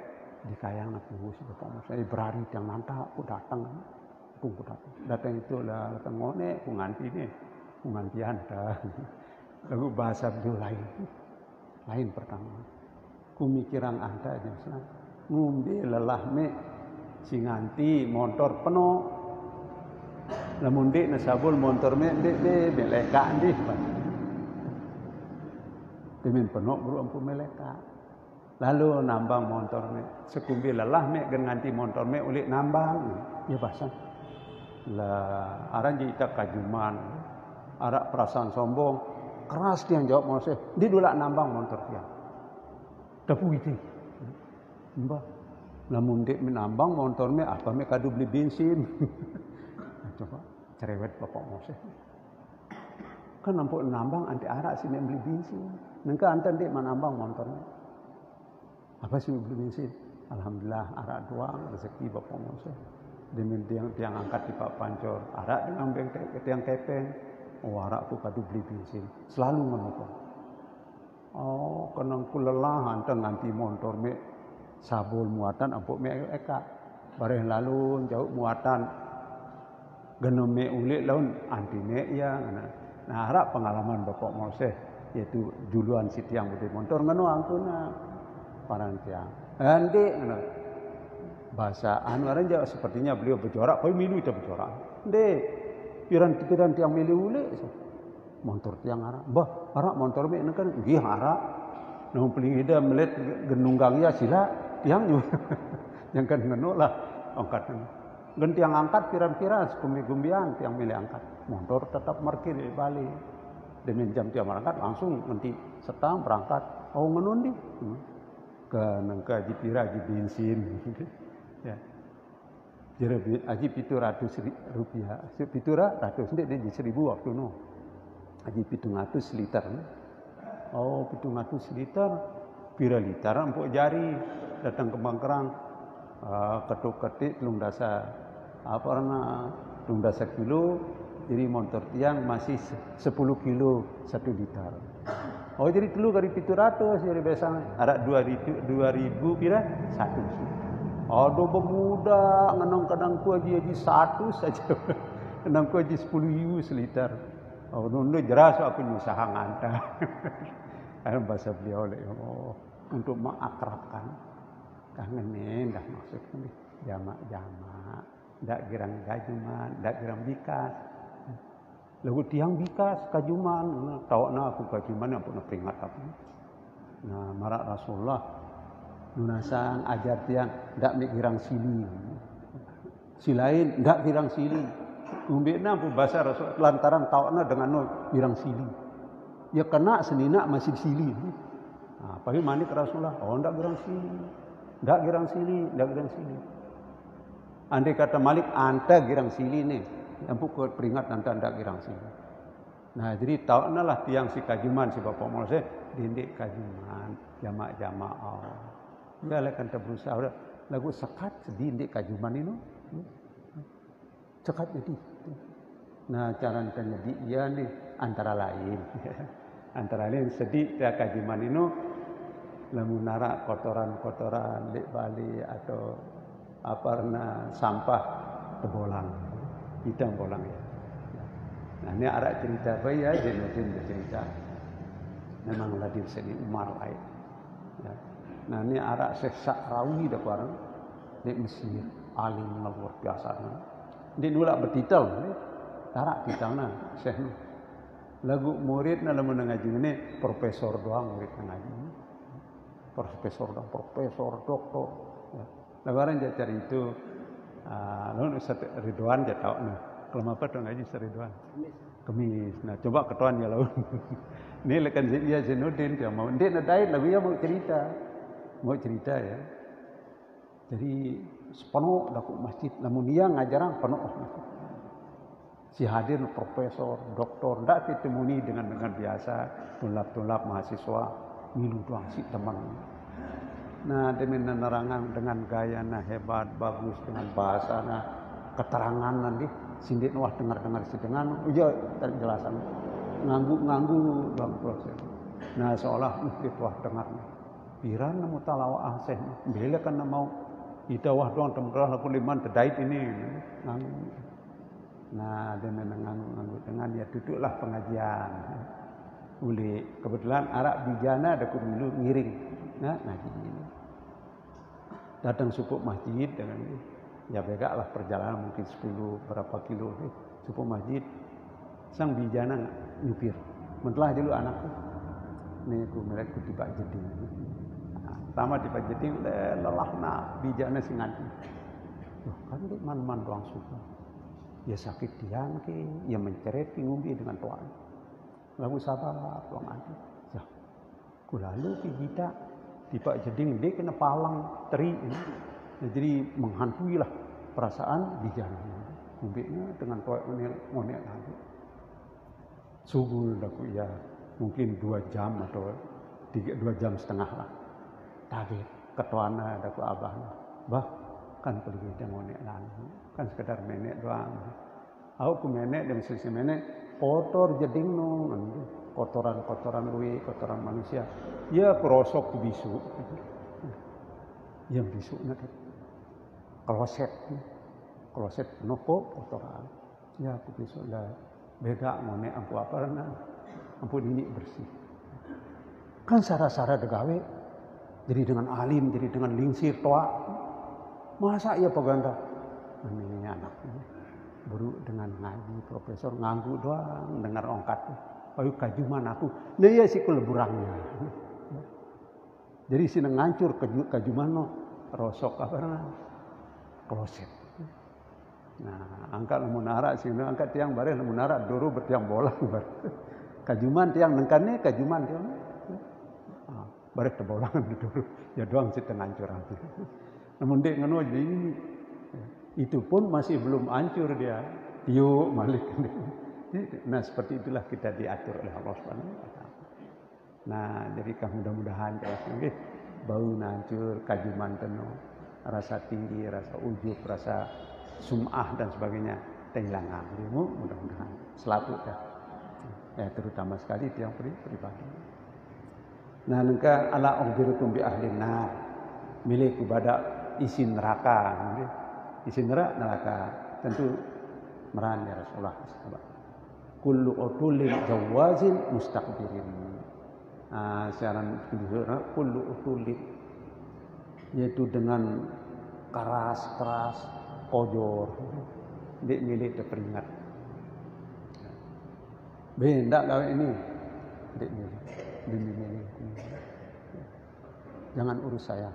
di kayang nak puhus bapak saya berari tiang nanta aku datang. Aku datang. Datang itu lah datang ngone aku nganti ni. Aku ngantian dah. Lalu bahasa beliau lain pertama. Ku mikirang anda aja sana. Ngumbi lelah me si nganti motor penuh. Lamun dik na sabul motor me dik meleka di. Demen penuh bro ampu meleka. Lalu nambang motor me sekumbi lelah me ganti motor me ulik nambang. Ya bahasa. Lah aran jita kajuman. Arak perasaan sombong. Keras dia jawab Moses. Dia dulu nambang motor dia. Tapi itu. Mbah. Lamun dik menambang motor me apa me kadu beli bensin. Coba cerewet bapak Moses. Kan nampak nambang anti arak sini beli bensin. Nengka antan dik menambang motornya. Apa sih beli bensin? Alhamdulillah arak doang rezeki bapak Moses. Demi tiang angkat di Pak Pancor. Arak dengan tiang kepeng. Oh arak aku kadu beli bensin. Selalu ngono. Oh kenang ku lelah antan nganti motor me sabul muatan ampuk me eka. Bareh lalu jauh muatan genom me ulik laun anti me ya. Nah harap pengalaman bapak Moses yaitu duluan si tiang budi motor ngono angkuna parang tiang. Andi ngono. Bahasa anuaran jauh sepertinya beliau berjorak, kau milu itu berjorak. Dek, piran tiang milu ulik. Motor tiang arak. Bah, arak motor me kan gih arak. Nang peling ida melet genunggang ya sila tiang juga. Yang kan ngono lah angkat. Gen tiang angkat piran-piran sekumi-gumbian tiang milih angkat. Motor tetap parkir di Bali. Demi jam tiang berangkat langsung nanti setang berangkat. Oh ngono ndi. Ke nangka ji pira ji bensin. Ya. Jadi aji Rp700. Rp700 ndik di 1.000 waktu no. Aji 700 liter. Oh 700 liter. Pira liter empuk jari datang ke Bangkerang. Ketuk-ketik telung dasa apa karena telung dasa kilo. Jadi motor tiang masih 10 kilo 1 liter. Oh jadi telu kali 700 jadi biasa ada 2000 pira 1. Aduh bemuda ngenang kadang ku aji satu saja. Ngenang ku aji 10.000 seliter. Oh nundu jelas aku nyusaha nganta. Kan bahasa beliau untuk mengakrabkan. Kangen dah maksudnya jamak-jamak. Ndak girang kajuman, ndak girang bikas. Lagu tiang bikas kajuman, tawakna aku kajuman yang pernah peringat apa. Nah, marak Rasulullah nunasang ajar tiang ndak mikirang sili. Silain ndak girang sili. Umbina pun bahasa Rasul lantaran tawakna dengan girang sili. Ya kena senina masih sili. Nah, pagi manik Rasulullah, oh ndak girang sili. Ndak girang sili. Andai kata Malik anta girang sili nih. Yang pukul peringat nanti anda girang sili. Nah jadi tahu lah tiang si kajuman si bapak Moses dindik kajuman jamak-jamak. Ya lah kan berusaha lagu sekat sedindik kajuman ini. Sekat jadi. Nah cara jadi iya nih antara lain sedih tiang kajuman ini lamun nara kotoran di Bali atau apa karena sampah tebolang. Hitam bolang ya. Nah ini arak cerita apa ya? Jenudin bercerita. Memang lagi seni Umar lain. Ya. Nah ini arak Syekh Sakrawi dah orang di Mesir alim luar biasa. Dia dulu bertitel. Arak titelnya Syekh. Lagu murid dalam mengaji ini profesor doang murid mengaji. Profesor doktor. Ya. Lebaran dia cari itu. Lalu Ustaz Ridwan dia tahu nih. Kalau apa tuh ngaji Ustaz Ridwan? Kemis. Nah coba ketuan ya lalu. Ini lekan dia Zainuddin dia mau. Dia nadai lagu dia mau cerita ya. Jadi sepenuh daku masjid. Namun dia ngajaran penuh. Si hadir profesor, doktor, ndak ditemui dengan biasa tulap mahasiswa. milu doang si teman. Nah, demi nenerangan dengan gaya hebat, bagus dengan bahasa keterangan nanti sindik wah dengar si dengan iya jelasan nganggu dalam proses. Nah, seolah itu wah dengar. Piran nemu talawa aseh, bela kan mau kita wah doang temkerah aku liman terdait ini nganggu. Nah, demi nganggu dengan ya duduklah pengajian. Uli kebetulan arak bijana ada dulu ngiring. Nah, ngaji ini. Datang supuk masjid dengan ya bega lah perjalanan mungkin 10 berapa kilo supuk masjid sang bijana nyupir mentlah dulu anakku nih aku mereka tiba jadi sama tiba jadi lelah nak bijana sing ngaji loh kan di man doang suka ya sakit tiang ke ya menceret ngumbi dengan tuan lagu sabar doang ngaji ya ku lalu kita tiba jeding dia kena palang teri ini. Jadi menghantui lah perasaan bijana. Kumbiknya dengan toek ngonek lagi. Sugul aku ya mungkin 2 jam atau 2 jam setengah lah. Tapi ketuana ada ku abah. Bah kan pergi dia ngonek lagi. Kan sekedar menek doang. Aku ku menek dan sisi menek kotor jeding no. Kotoran lui, kotoran manusia. Ya kerosok ku bisu. Yang bisu nanti. Kloset noko kotoran. Ya ku bisu lah. Bega ngone ampu apa na. Ampu ini bersih. Kan sara-sara degawe. Jadi dengan alim, jadi dengan lingsir toa. Masa ia peganda? Ini anaknya. Baru dengan ngaji profesor nganggu doang dengar ongkat. Ayo kajuman aku. Nah ya si kuleburangnya. Jadi sini ngancur kajuman no rosok apa kloset. Nah, angkat munara sini angkat tiang bareng munara dulu bertiang bola bar. Kajuman tiang nengkane kajuman tiang. Bareng tebolangan dulu. Ya doang situ ngancur nanti. Namun dek ngono jadi itu pun masih belum hancur dia. Yuk malik. Nah seperti itulah kita diatur oleh Allah Subhanahu wa taala. Nah, jadi mudah-mudahan jelas bau hancur, kajuman teno, rasa tinggi, rasa ujub, rasa sum'ah dan sebagainya kehilangan. Mudah-mudahan selalu ya terutama sekali itu yang pribadi. Nah, nengka ala ukhbirukum bi ahlin nar. Milik kepada isi neraka. Isi neraka tentu meran ya Rasulullah sahabat. Kullu utulin jawazin mustaqbirin. Siaran kullu utulin yaitu dengan keras kojor dik milik terperingat. Benda gawe ini dik milik. Jangan urus saya,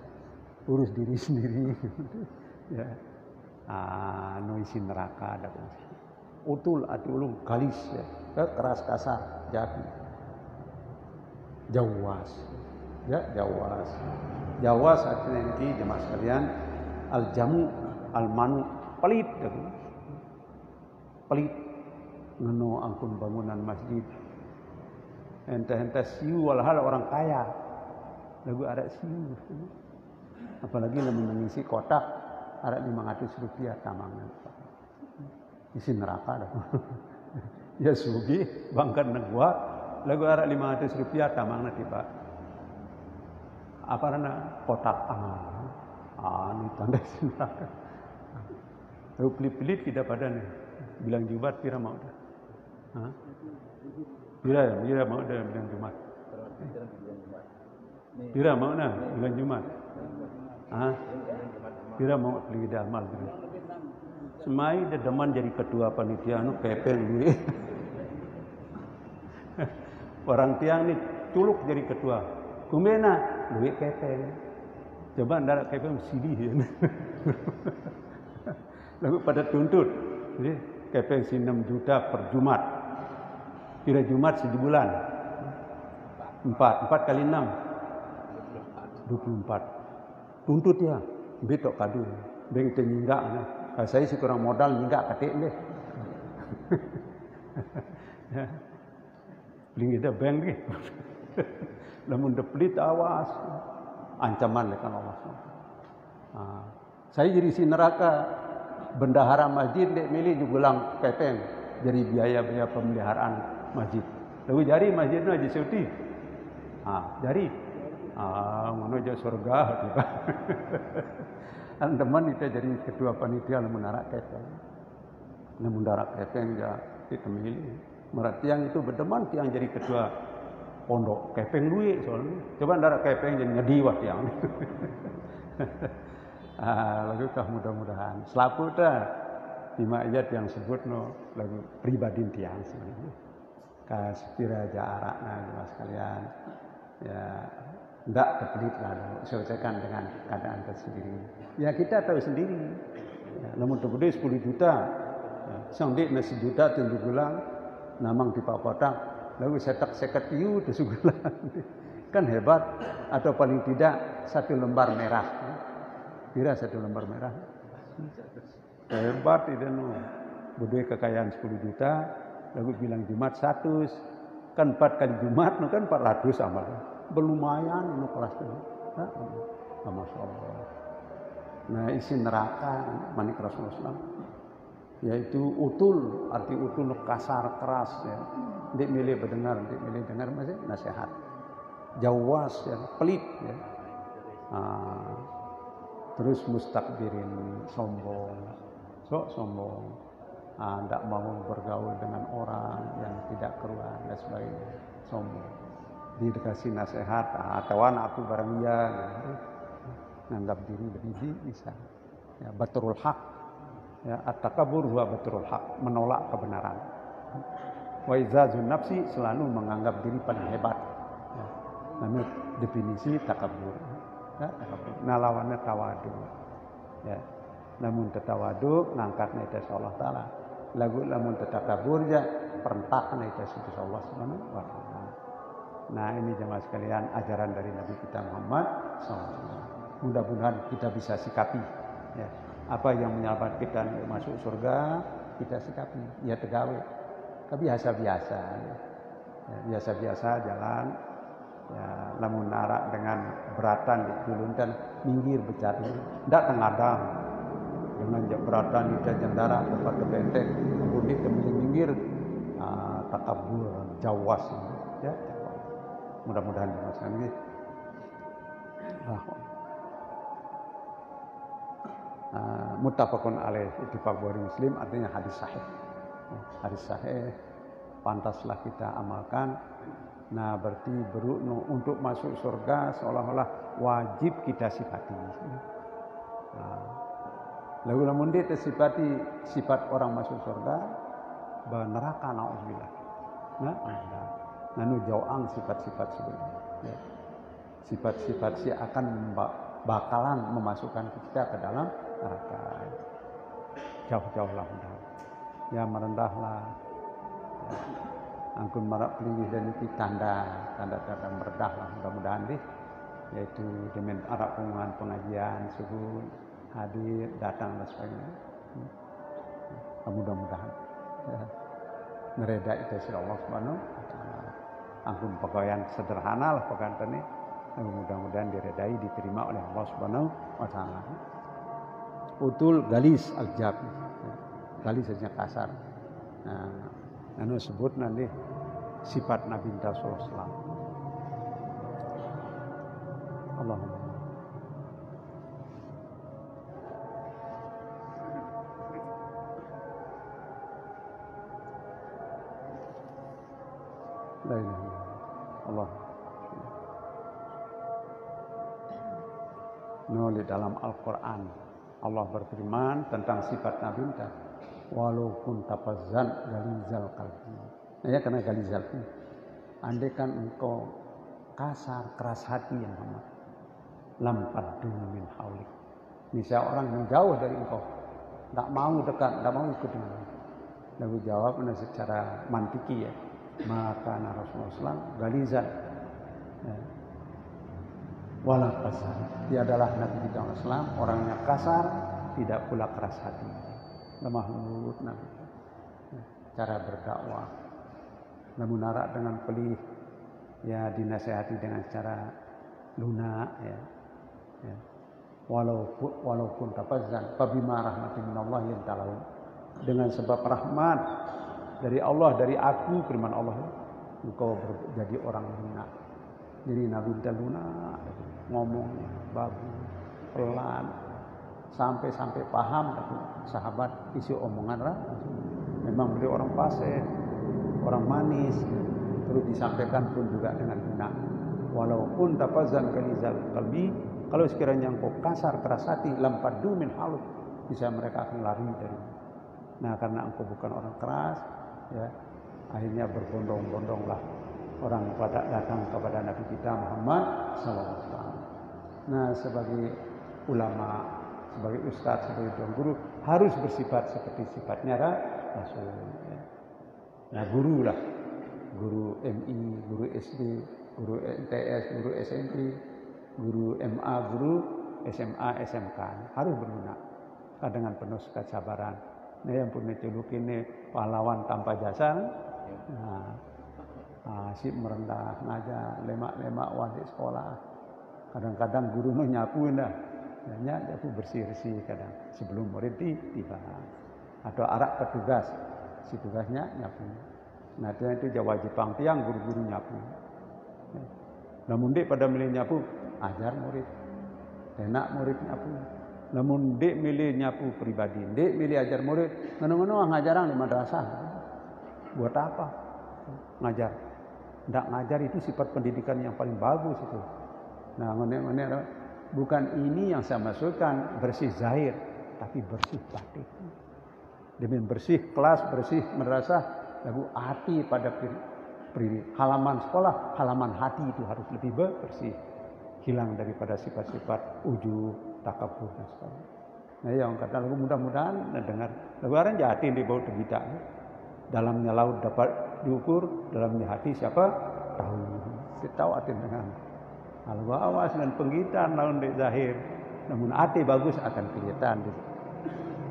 urus diri sendiri. Ya. Nuisi neraka ada utul atulung galis ya. Keras kasar jadi jawas ya jawas artinya nanti jemaah sekalian al-jamu al-manu pelit ngeno angkun bangunan masjid ente siu walhal orang kaya lagu ada siu apalagi lebih mengisi kotak ada 500 rupiah tamangan isi neraka dah. Ya sugi bangkat negwa lagu arak 500 rupiah tamangna tiba. Apa nana kotak ini tanda isi neraka. Lalu pelit-pelit kita pada nih bilang Jumat pira mau dah. Pira mau dah bilang Jumat. Pira mau dah bilang Jumat. Pira mau pergi amal gitu. Semai dia deman jadi ketua panitia kepeng dia. Orang tiang ni culuk jadi ketua. Kumena duit kepeng. Coba ndak kepeng sidi. Lalu pada tuntut. Jadi kepeng 6 juta per Jumat. Kira Jumat sebulan. 4 kali 6 24. Tuntut ya. Betok kadu. Beng tenyinggak. Saya sih kurang modal nggak ketik deh. Beli kita bank deh. Lamun depelit awas, ancaman lekan Allah. Saya jadi si neraka, bendahara masjid dek milih jugulang pepeng, jadi biaya pemeliharaan masjid. Lalu jari masjidnya aja suti, jari, menuju surga. Teman itu jadi ketua panitia menara kepeng. Menara kepeng ya kita milih. Berarti yang itu berteman yang jadi ketua pondok kepeng duit soalnya. Coba ndara kepeng jadi ngediwah yang. Lagu kah mudah-mudahan. Selaku dah 5 ayat yang sebut lagu pribadi tiang sebenarnya. Kaspira jarakna mas kalian. Ya ndak terpelit lalu selesaikan dengan keadaan tersendiri. Ya kita tahu sendiri. Ya, namun terpelit 10 juta. Ya, sang dik nasi juta tunjuk gulang. Namang di Pakotak, lalu sekat iu tersugulan, kan hebat. Atau paling tidak 1 lembar merah, kira 1 lembar merah, hebat itu Budaya kekayaan 10 juta, lalu bilang Jumat 100, kan 4 kali Jumat, kan 400 amal, berlumayan kelas itu, masya Allah. Nah isi neraka manik Rasulullah. Yaitu utul, arti utul kasar keras ya. Ndik milih berdengar, ndik milih dengar masih nasihat. Jawas ya, pelit ya. Terus mustakbirin, sombong. Sombong. Ndak mau bergaul dengan orang yang tidak keruan dan sebagainya. Sombong. Dikasih nasihat, tawan aku barang iya gitu. Nganggap diri lebih bisa. Ya, batrul haq. Ya, at-takabur huwa batrul haq, menolak kebenaran. Wa izzazun nafsi, selalu menganggap diri paling hebat. Ya. Namun definisi takabur. Ya, takabur. Nah lawannya tawadu. Ya. Namun tetawadu ngangkatnya itu Allah Taala. Lagu namun tetakabur ya perentaknya itu Allah Subhanahu wa taala. Nah ini jemaah sekalian ajaran dari Nabi kita Muhammad SAW. Mudah-mudahan kita bisa sikapi. Ya. Apa yang menyelamatkan kita masuk surga, kita sikapi. Ya tegawe. Biasa-biasa. Ya, biasa-biasa jalan. Ya, namun narak dengan beratan di dulun dan minggir bercari. Tidak tengadang. Dengan beratan di jendara tempat kebenteng. Kemudian kembali minggir. Takabur, jawas. Ya, mudah-mudahan dimasukkan ini. Muttafaqun alaih, ittifaq Bukhari Muslim, artinya hadis sahih. Hadis sahih pantaslah kita amalkan. Nah berarti untuk masuk surga seolah-olah wajib kita sifati. Lalu namun dia tersifati sifat orang masuk surga neraka naudzubillah. Nanu jauang sifat-sifat sebenarnya. Ya. Sifat-sifat si akan bakalan memasukkan kita ke dalam neraka. Jauh-jauhlah mudah. Ya merendahlah. Ya. Angkun marak pelingih dan itu tanda-tanda meredahlah mudah-mudahan deh. Yaitu dengan arak pengajian subuh hadir datang dan sebagainya. Mudah-mudahan. Ya. Ngereda itu Allah Subhanahu wa taala. Angkun pegawaian sederhana lah pegawaian ini. Mudah-mudahan diredai diterima oleh Allah Subhanahu wa taala. Utul galis al-jab. Galis saja kasar. Nah, sebut nanti sifat Nabi sallallahu alaihi wasallam. Allahumma la ilaha illallah. Allah. Di dalam Al-Quran Allah berfirman tentang sifat Nabi kita, walaupun tapazzan galizal qalbi. Nah, ya karena galizal itu, andai kan engkau kasar keras hati yang amat, lam paddu min haulik. Misalnya orang yang jauh dari engkau, tak mau dekat, tak mau ikut dengan. Lalu jawab secara mantiki ya, maka Rasulullah SAW galizal. Ya. Wala kasar. Dia adalah Nabi kita Islam, orangnya kasar, tidak pula keras hati. Lemah lembut Nabi. Cara berdakwah. Namun narak dengan pelih, ya dinasehati dengan secara lunak ya. Ya. Walaupun tafazzan fabima rahmatin minallahi ta'ala, dengan sebab rahmat dari Allah, dari aku, firman Allah, engkau jadi orang lunak. Jadi Nabi kita lunak, ngomongnya bagus, pelan, sampai paham sahabat isi omongan Rasul. Memang beliau orang fasih, orang manis, terus disampaikan pun juga dengan lunak. Walaupun tafazzan kalizal qalbi, kalau sekiranya engkau kasar keras hati, lampadu min haluk, bisa mereka akan lari dari. Nah, karena engkau bukan orang keras, ya, akhirnya berbondong-bondonglah orang pada datang kepada Nabi kita Muhammad SAW. Nah, sebagai ulama, sebagai ustadz, sebagai tuan guru, harus bersifat seperti sifatnya Rasul. Ya. Nah, guru lah, guru MI, guru SD, guru MTS, guru SMP, guru MA, guru SMA, SMK, harus berlunak dengan penuh kesabaran. Nah, yang punya celuk ini pahlawan tanpa jasa. Nah, asyik merendah, ngajar, lemak-lemak wajib sekolah. Kadang-kadang guru nu nyapuin dah, nyapu bersih-bersih kadang sebelum murid tiba. Atau arak petugas, si tugasnya nyapu. Nah, itu wajib pang tiang guru-guru nyapu. Namun dek pada milih nyapu, ajar murid. Enak murid nyapu. Namun dek milih nyapu pribadi, dek milih ajar murid, ngono-ngono ngajarang di madrasah. Buat apa? Ngajar. Ndak ngajar itu sifat pendidikan yang paling bagus itu. Nah, ngene bukan ini yang saya maksudkan bersih zahir, tapi bersih batin. Demi bersih kelas, bersih madrasah, lalu hati pada halaman sekolah, halaman hati itu harus lebih bersih. Hilang daripada sifat-sifat ujub, takabur dan sebagainya. Nah, yang kata lagu mudah-mudahan dengar lagu orang jahatin di bawah tidak. Dalamnya laut dapat diukur, dalamnya hati siapa tahu. Kita tahu hati dengan lagu awas dan penggitan laun di zahir. Namun hati bagus akan kelihatan.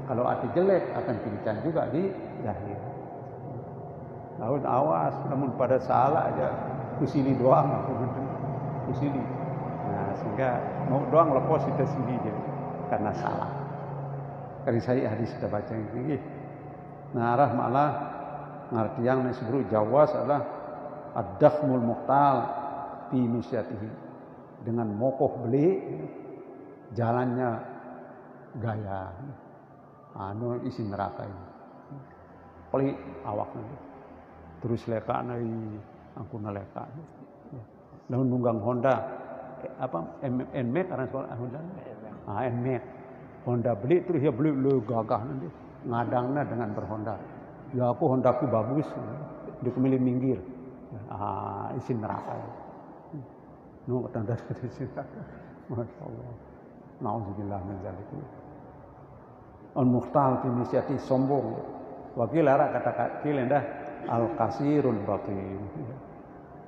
Kalau hati jelek akan kelihatan juga di zahir. Laut awas, namun pada salah aja kusili doang aku kusili. Nah, sehingga mau doang lepas kita sini jadi karena salah. Karena saya hadis kita baca ini. Nah, arah malah ngerti yang disebut jawas adalah ad-dakhmul muqtal fi misyatihi, dengan mokoh beli jalannya gaya anu isi neraka ini. Pelit awaknya. Terus leka nai angkuna leka. Lalu nunggang Honda apa NMAX karena sekolah Honda. NMAX. Honda beli terus ya beli lu gagah nanti ngadangnya dengan berhonda. Ya aku Hondaku bagus. Dia kemilih minggir. Isi neraka. Nu tanda isi neraka. Masya Allah. Nauzubillah min dzalik. Al-mukhtal fi misyati sombong. Wakil ara kata kilendah al-kasirul batin.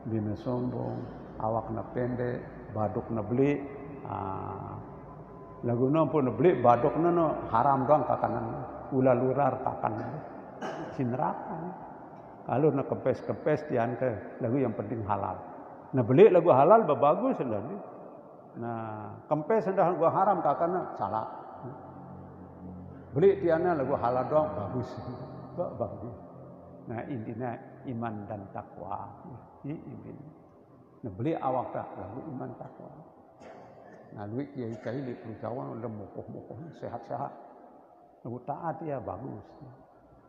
Bina sombong, awakna pendek, badukna beli. Laguna pun beli badukna no haram doang kakanan. Ulah lurar kakanan. Si neraka. Kalau nak kempes dian ke lagu yang penting halal. Nah beli lagu halal bagus sudah. Nah kempes sudah gua haram kakanan salah. Beli tiana lagu halal doang bagus. Bagus. Nah intinya iman dan takwa. Ini. Nah beli awak tak lagu iman takwa. Nah duit kiai di perjauhan udah mokoh sehat-sehat. Lagu taat ya bagus.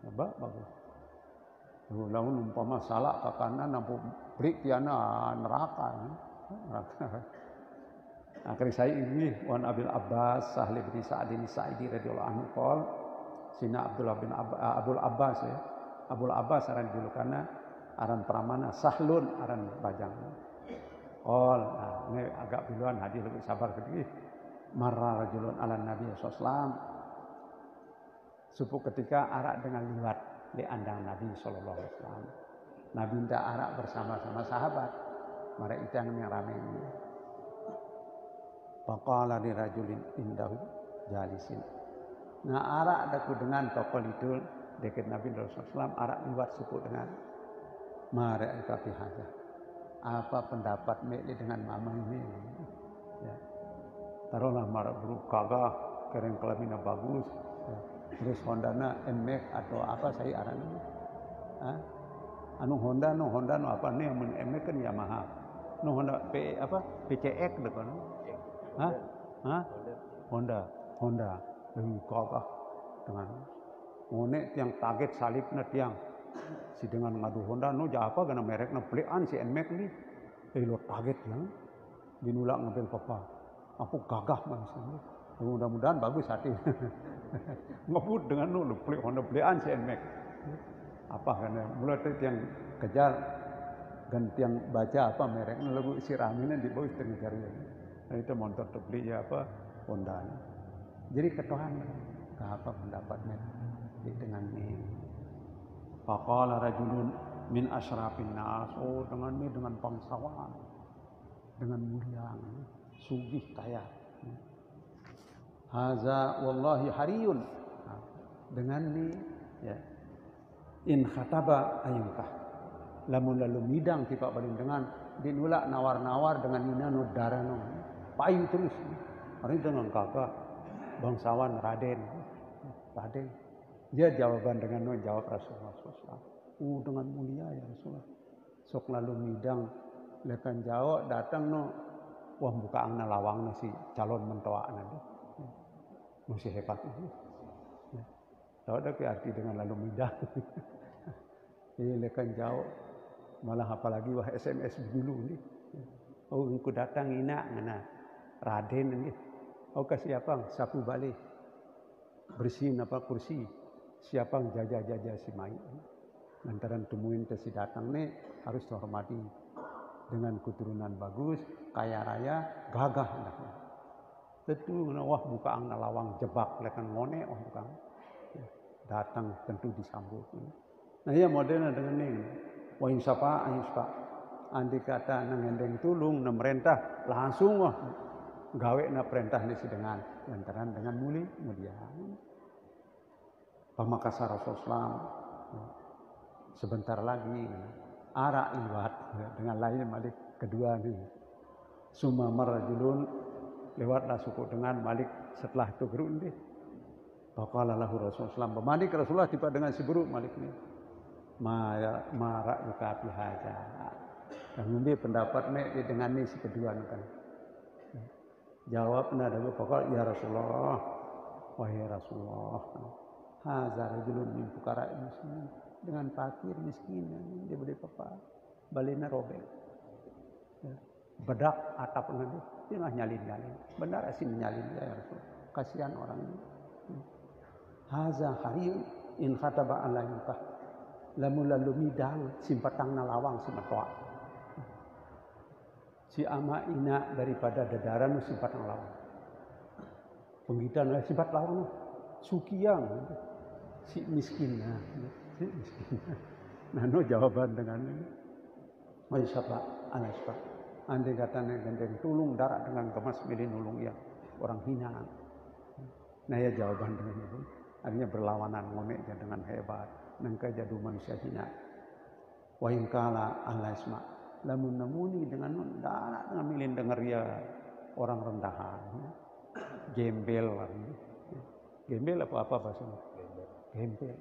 Ya, bagus. Lalu umpama salah ke kanan nampu beri tiana neraka. Akhirnya saya ini Wan Abil Abbas Sahli bin Sa'din Sa'idi radhiyallahu anhu qol Sina Abdullah bin Abdul Abbas ya. Abdul Abbas aran julukanna aran pramana Sahlun aran bajang. Qol ini agak biluan hadis lebih sabar sedikit. Marra rajulun ala Nabi sallallahu alaihi wasallam. Supu ketika arak dengan liwat di andang Nabi sallallahu alaihi wasallam. Nabi tidak arak bersama-sama sahabat. Mereka itu yang rame ini. Faqala li rajulin indahu jalisin. Nah arak daku dengan tokoh itu dekat Nabi sallallahu alaihi wasallam arak liwat suku dengan mereka bihaja. apa pendapat me dengan mama ini? Ya. Taruhlah marah buruk kagak, keren kelaminnya bagus, ya. Terus Hondana NMAX atau apa saya arang? Anu Honda no apa nih yang NMAX kan Yamaha, no Honda PCX depan, Honda, kagak dengan monek yang target salibnya tiang. Si dengan ngadu Honda no apa karena mereknya belian si NMAX ni lo target yang binulak ngambil papa aku gagah manusia mudah-mudahan bagus hati ngebut dengan lo beli Honda belian si NMAX apa karena mulai yang kejar ganti yang baca apa mereknya lagu siraminnya di bawah ngejar nah, itu motor terbeli ya apa Honda jadi ketohan apa pendapatnya dengan ini faqala rajulun min asyrafin nas dengan bangsawan dengan mulia sugih kaya haza wallahi hariyun dengan ini ya in khataba ayungkah lamun lalu midang tiba paling dengan dinulak nawar-nawar dengan inano darano payu terus hari dengan kakak bangsawan Raden dia jawaban dengan jawab Rasulullah SAW. Dengan mulia ya Rasulullah. Sok lalu midang lekan jawab datang wah buka angna lawang si calon mentoa nanti. Masih hebat ini. Tahu ada arti dengan lalu midang. Ini lekan jawab malah apalagi wah SMS dulu ni. Oh engkau datang ina ngana Raden ni. Oh kasih apa? Sapu balik. Bersihin apa kursi. Siapa yang jajah si mai lantaran temuin si datang nih harus dihormati dengan keturunan bagus kaya raya gagah anaknya tentu wah buka angna lawang jebak lekan ngone bukan datang tentu disambut nah ya modelnya dengan ini wa insapa ayuspa andi kata nangendeng tulung na merintah langsung wah gawe na perintah ni dengan lantaran dengan mulia Pamakasa Rasulullah sebentar lagi ara iwat dengan lain Malik kedua nih summa marrajulun lewatlah suku dengan Malik setelah itu berun deh faqala lahu Rasulullah Malik Rasulullah tiba dengan si buruk Malik ini marak yuka bihaja dan ngambil pendapat dengan ini si kedua kan jawabnya ada pokok ya Rasulullah wahai Rasulullah Hazar rajulun min fuqara muslimin dengan fakir miskin dia boleh apa balena robek ya. Bedak atap nanti dia mah nyalin benar asin nyalin ya Rasul kasihan orang ini haza hariyun in khataba ala yukah lamun lalu midang simpatangna lawang simatoa si ama ina daripada dadaran simpatang lawang penggitan sifat lawang sukiang si miskin nah jawaban dengan ini mai sapa anaspa andai katanya gandeng tulung darat dengan kemas milih nulung ya orang hina nah ya jawaban dengan itu artinya berlawanan ngonek dengan hebat nangka jadu manusia hina wa in kala alasma lamun namuni dengan darat dengan milih dengar ya orang rendahan gembel apa bahasanya gembel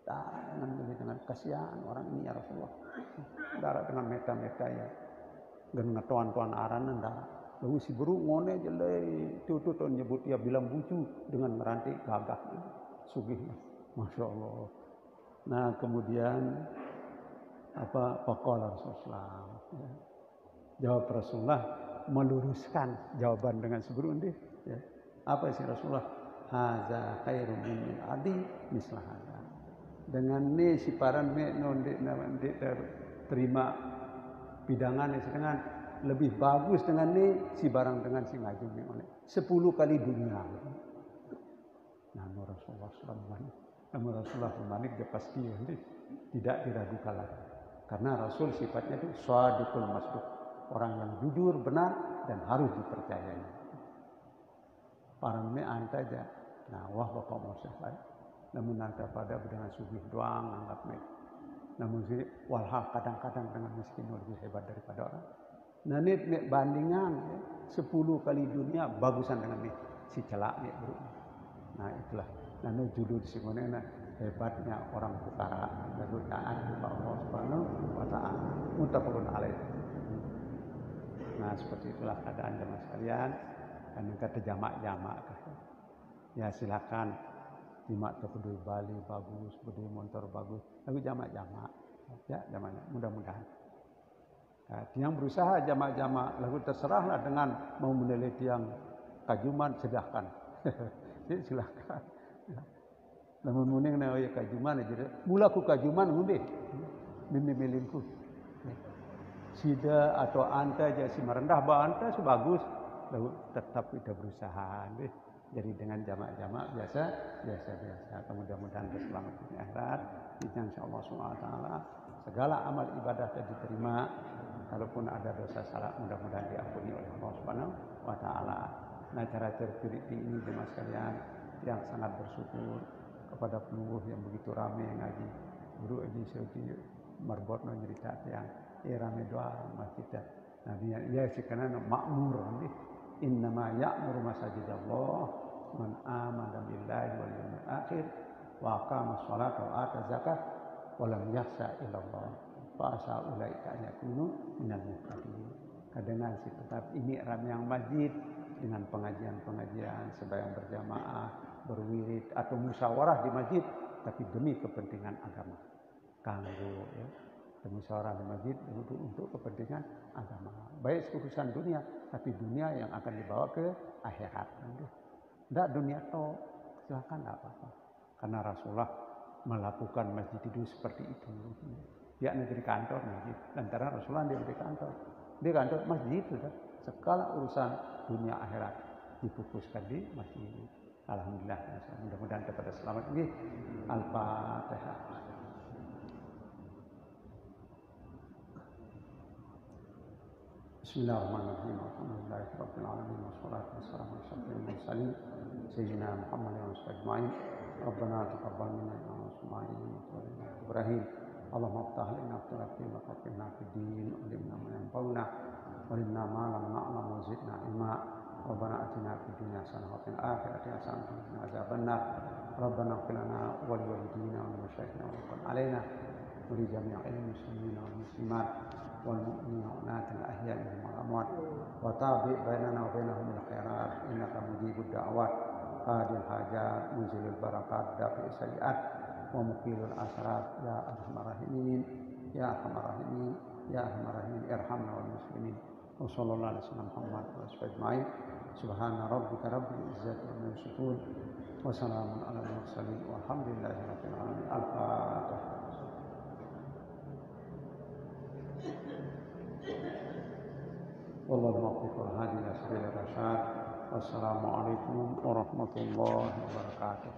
dengan kasihan orang ini ya Rasulullah darah dengan meta ya dengan tuan-tuan aranan darah lalu si buruk ngone jelai itu nyebut dia bilang bucu dengan merantik gagah sugih Masya Allah nah kemudian faqala Rasulullah jawab Rasulullah meluruskan jawaban dengan sebelum ini ya. Apa sih Rasulullah haza khairun min adi mislah hadza dengan ni si paran me non terima bidangan dengan lebih bagus dengan ni si barang dengan si ngajung ni oleh 10 kali dunia namun Rasulullah dia pasti tidak diragukan lagi karena Rasul sifatnya itu shadiqul masduq orang yang jujur benar dan harus dipercayai parang me anta aja nah wah bapak mau selesai namun anta pada dengan sugih doang anggap me Namun walhal kadang-kadang dengan miskin lebih hebat daripada orang. Nah ini bandingan ya, 10 kali dunia bagusan dengan ini si celak nih bro. Nah itulah. Nah ini judul di sini hebatnya orang utara lalu taat kepada Allah Subhanahu wa taala. Muttafaqun alaih. Nah seperti itulah keadaan jamaah sekalian. Dan kata jamak-jamak ya silakan jimat terpeduli Bali bagus, berdiri motor bagus, lalu jamak-jamak ya jamaknya mudah-mudahan. Nah, yang berusaha jamak-jamak lalu terserahlah dengan mau meneliti yang kajuman silahkan. Silahkan. Namun muning na ya kajuman aja. Mula ku kajuman ngunde. Mimilinku. Sida atau anta aja si merendah ba anta sebagus. Lalu tetap kita berusaha deh. Jadi dengan jamak-jamak biasa. Mudah-mudahan keselamatan di akhirat. Insyaallah subhanahu wa taala segala amal ibadah yang diterima. Kalaupun ada dosa salah mudah-mudahan diampuni oleh Allah Subhanahu wa taala. Nah, cara terpilih ini jemaah sekalian yang sangat bersyukur kepada penuh yang begitu ramai ngaji. Guru ini seperti marbot cerita yang ramai doa masjid. Nah, dia sekarang makmur ni. Innama ya'muru masajidallah man amana billahi wal yawmil akhir wa aqama sholata wa ata zakat wa lam yakhsha illa Allah. Fasa ulaika yakunu minal muhtadin. Dengan si tetap ini ramai yang masjid dengan pengajian-pengajian sembahyang berjamaah, berwirid atau musyawarah di masjid tapi demi kepentingan agama. Kanggo ya. Musyawarah di masjid untuk kepentingan agama. Baik urusan dunia tapi dunia yang akan dibawa ke akhirat. Tidak dunia toh silakan tidak apa-apa. Karena Rasulullah melakukan masjid itu seperti itu. Dia negeri kantor masjid. Lantaran Rasulullah dia di kantor. Di kantor masjid sudah. Segala urusan dunia akhirat difokuskan di masjid. Alhamdulillah. Mudah-mudahan kepada selamat ini. Al-Fatihah. Bismillahirrahmanirrahim. Alhamdulillahirabbil alamin wassalatu wassalamu ala asyrofil mursalin sayyidina Muhammadin wa alihi ajmain. Rabbana taqabbal minna innaka antas samiul Ibrahim. Allahumma iftah lana fil wa faqihna fid din wa alimna ma yanfa'una wa alimna ma lam na'lam wa zidna ilma. Rabbana atina fid dunya hasanah wa fil akhirati hasanah wa qina adzabannar. Rabbana ighfir lana wa li walidina wa li masyayikhina wa qul alaina wa li jami'il muslimina wal muslimat wal mu'minina wal mu'minat al ahya'i minhum wal amwat wa tabi' bainana wa bainahum bil khairat innaka mujibud da'wat qadil hajat muzilul barakat dafi'is sayiat wa muqilul asrat ya arhamar rahimin ya arhamar rahimin ya arhamar rahimin irhamna wal muslimin wa sallallahu alaihi wasallam Muhammad wa ajmain subhana rabbika rabbil izzati amma yasifun wa salamun alal mursalin walhamdulillahi rabbil alamin. Al-Fatihah. Wallahu muwaffiq wal hadi ila sabilir rasyad. Wassalamu alaikum warahmatullahi wabarakatuh.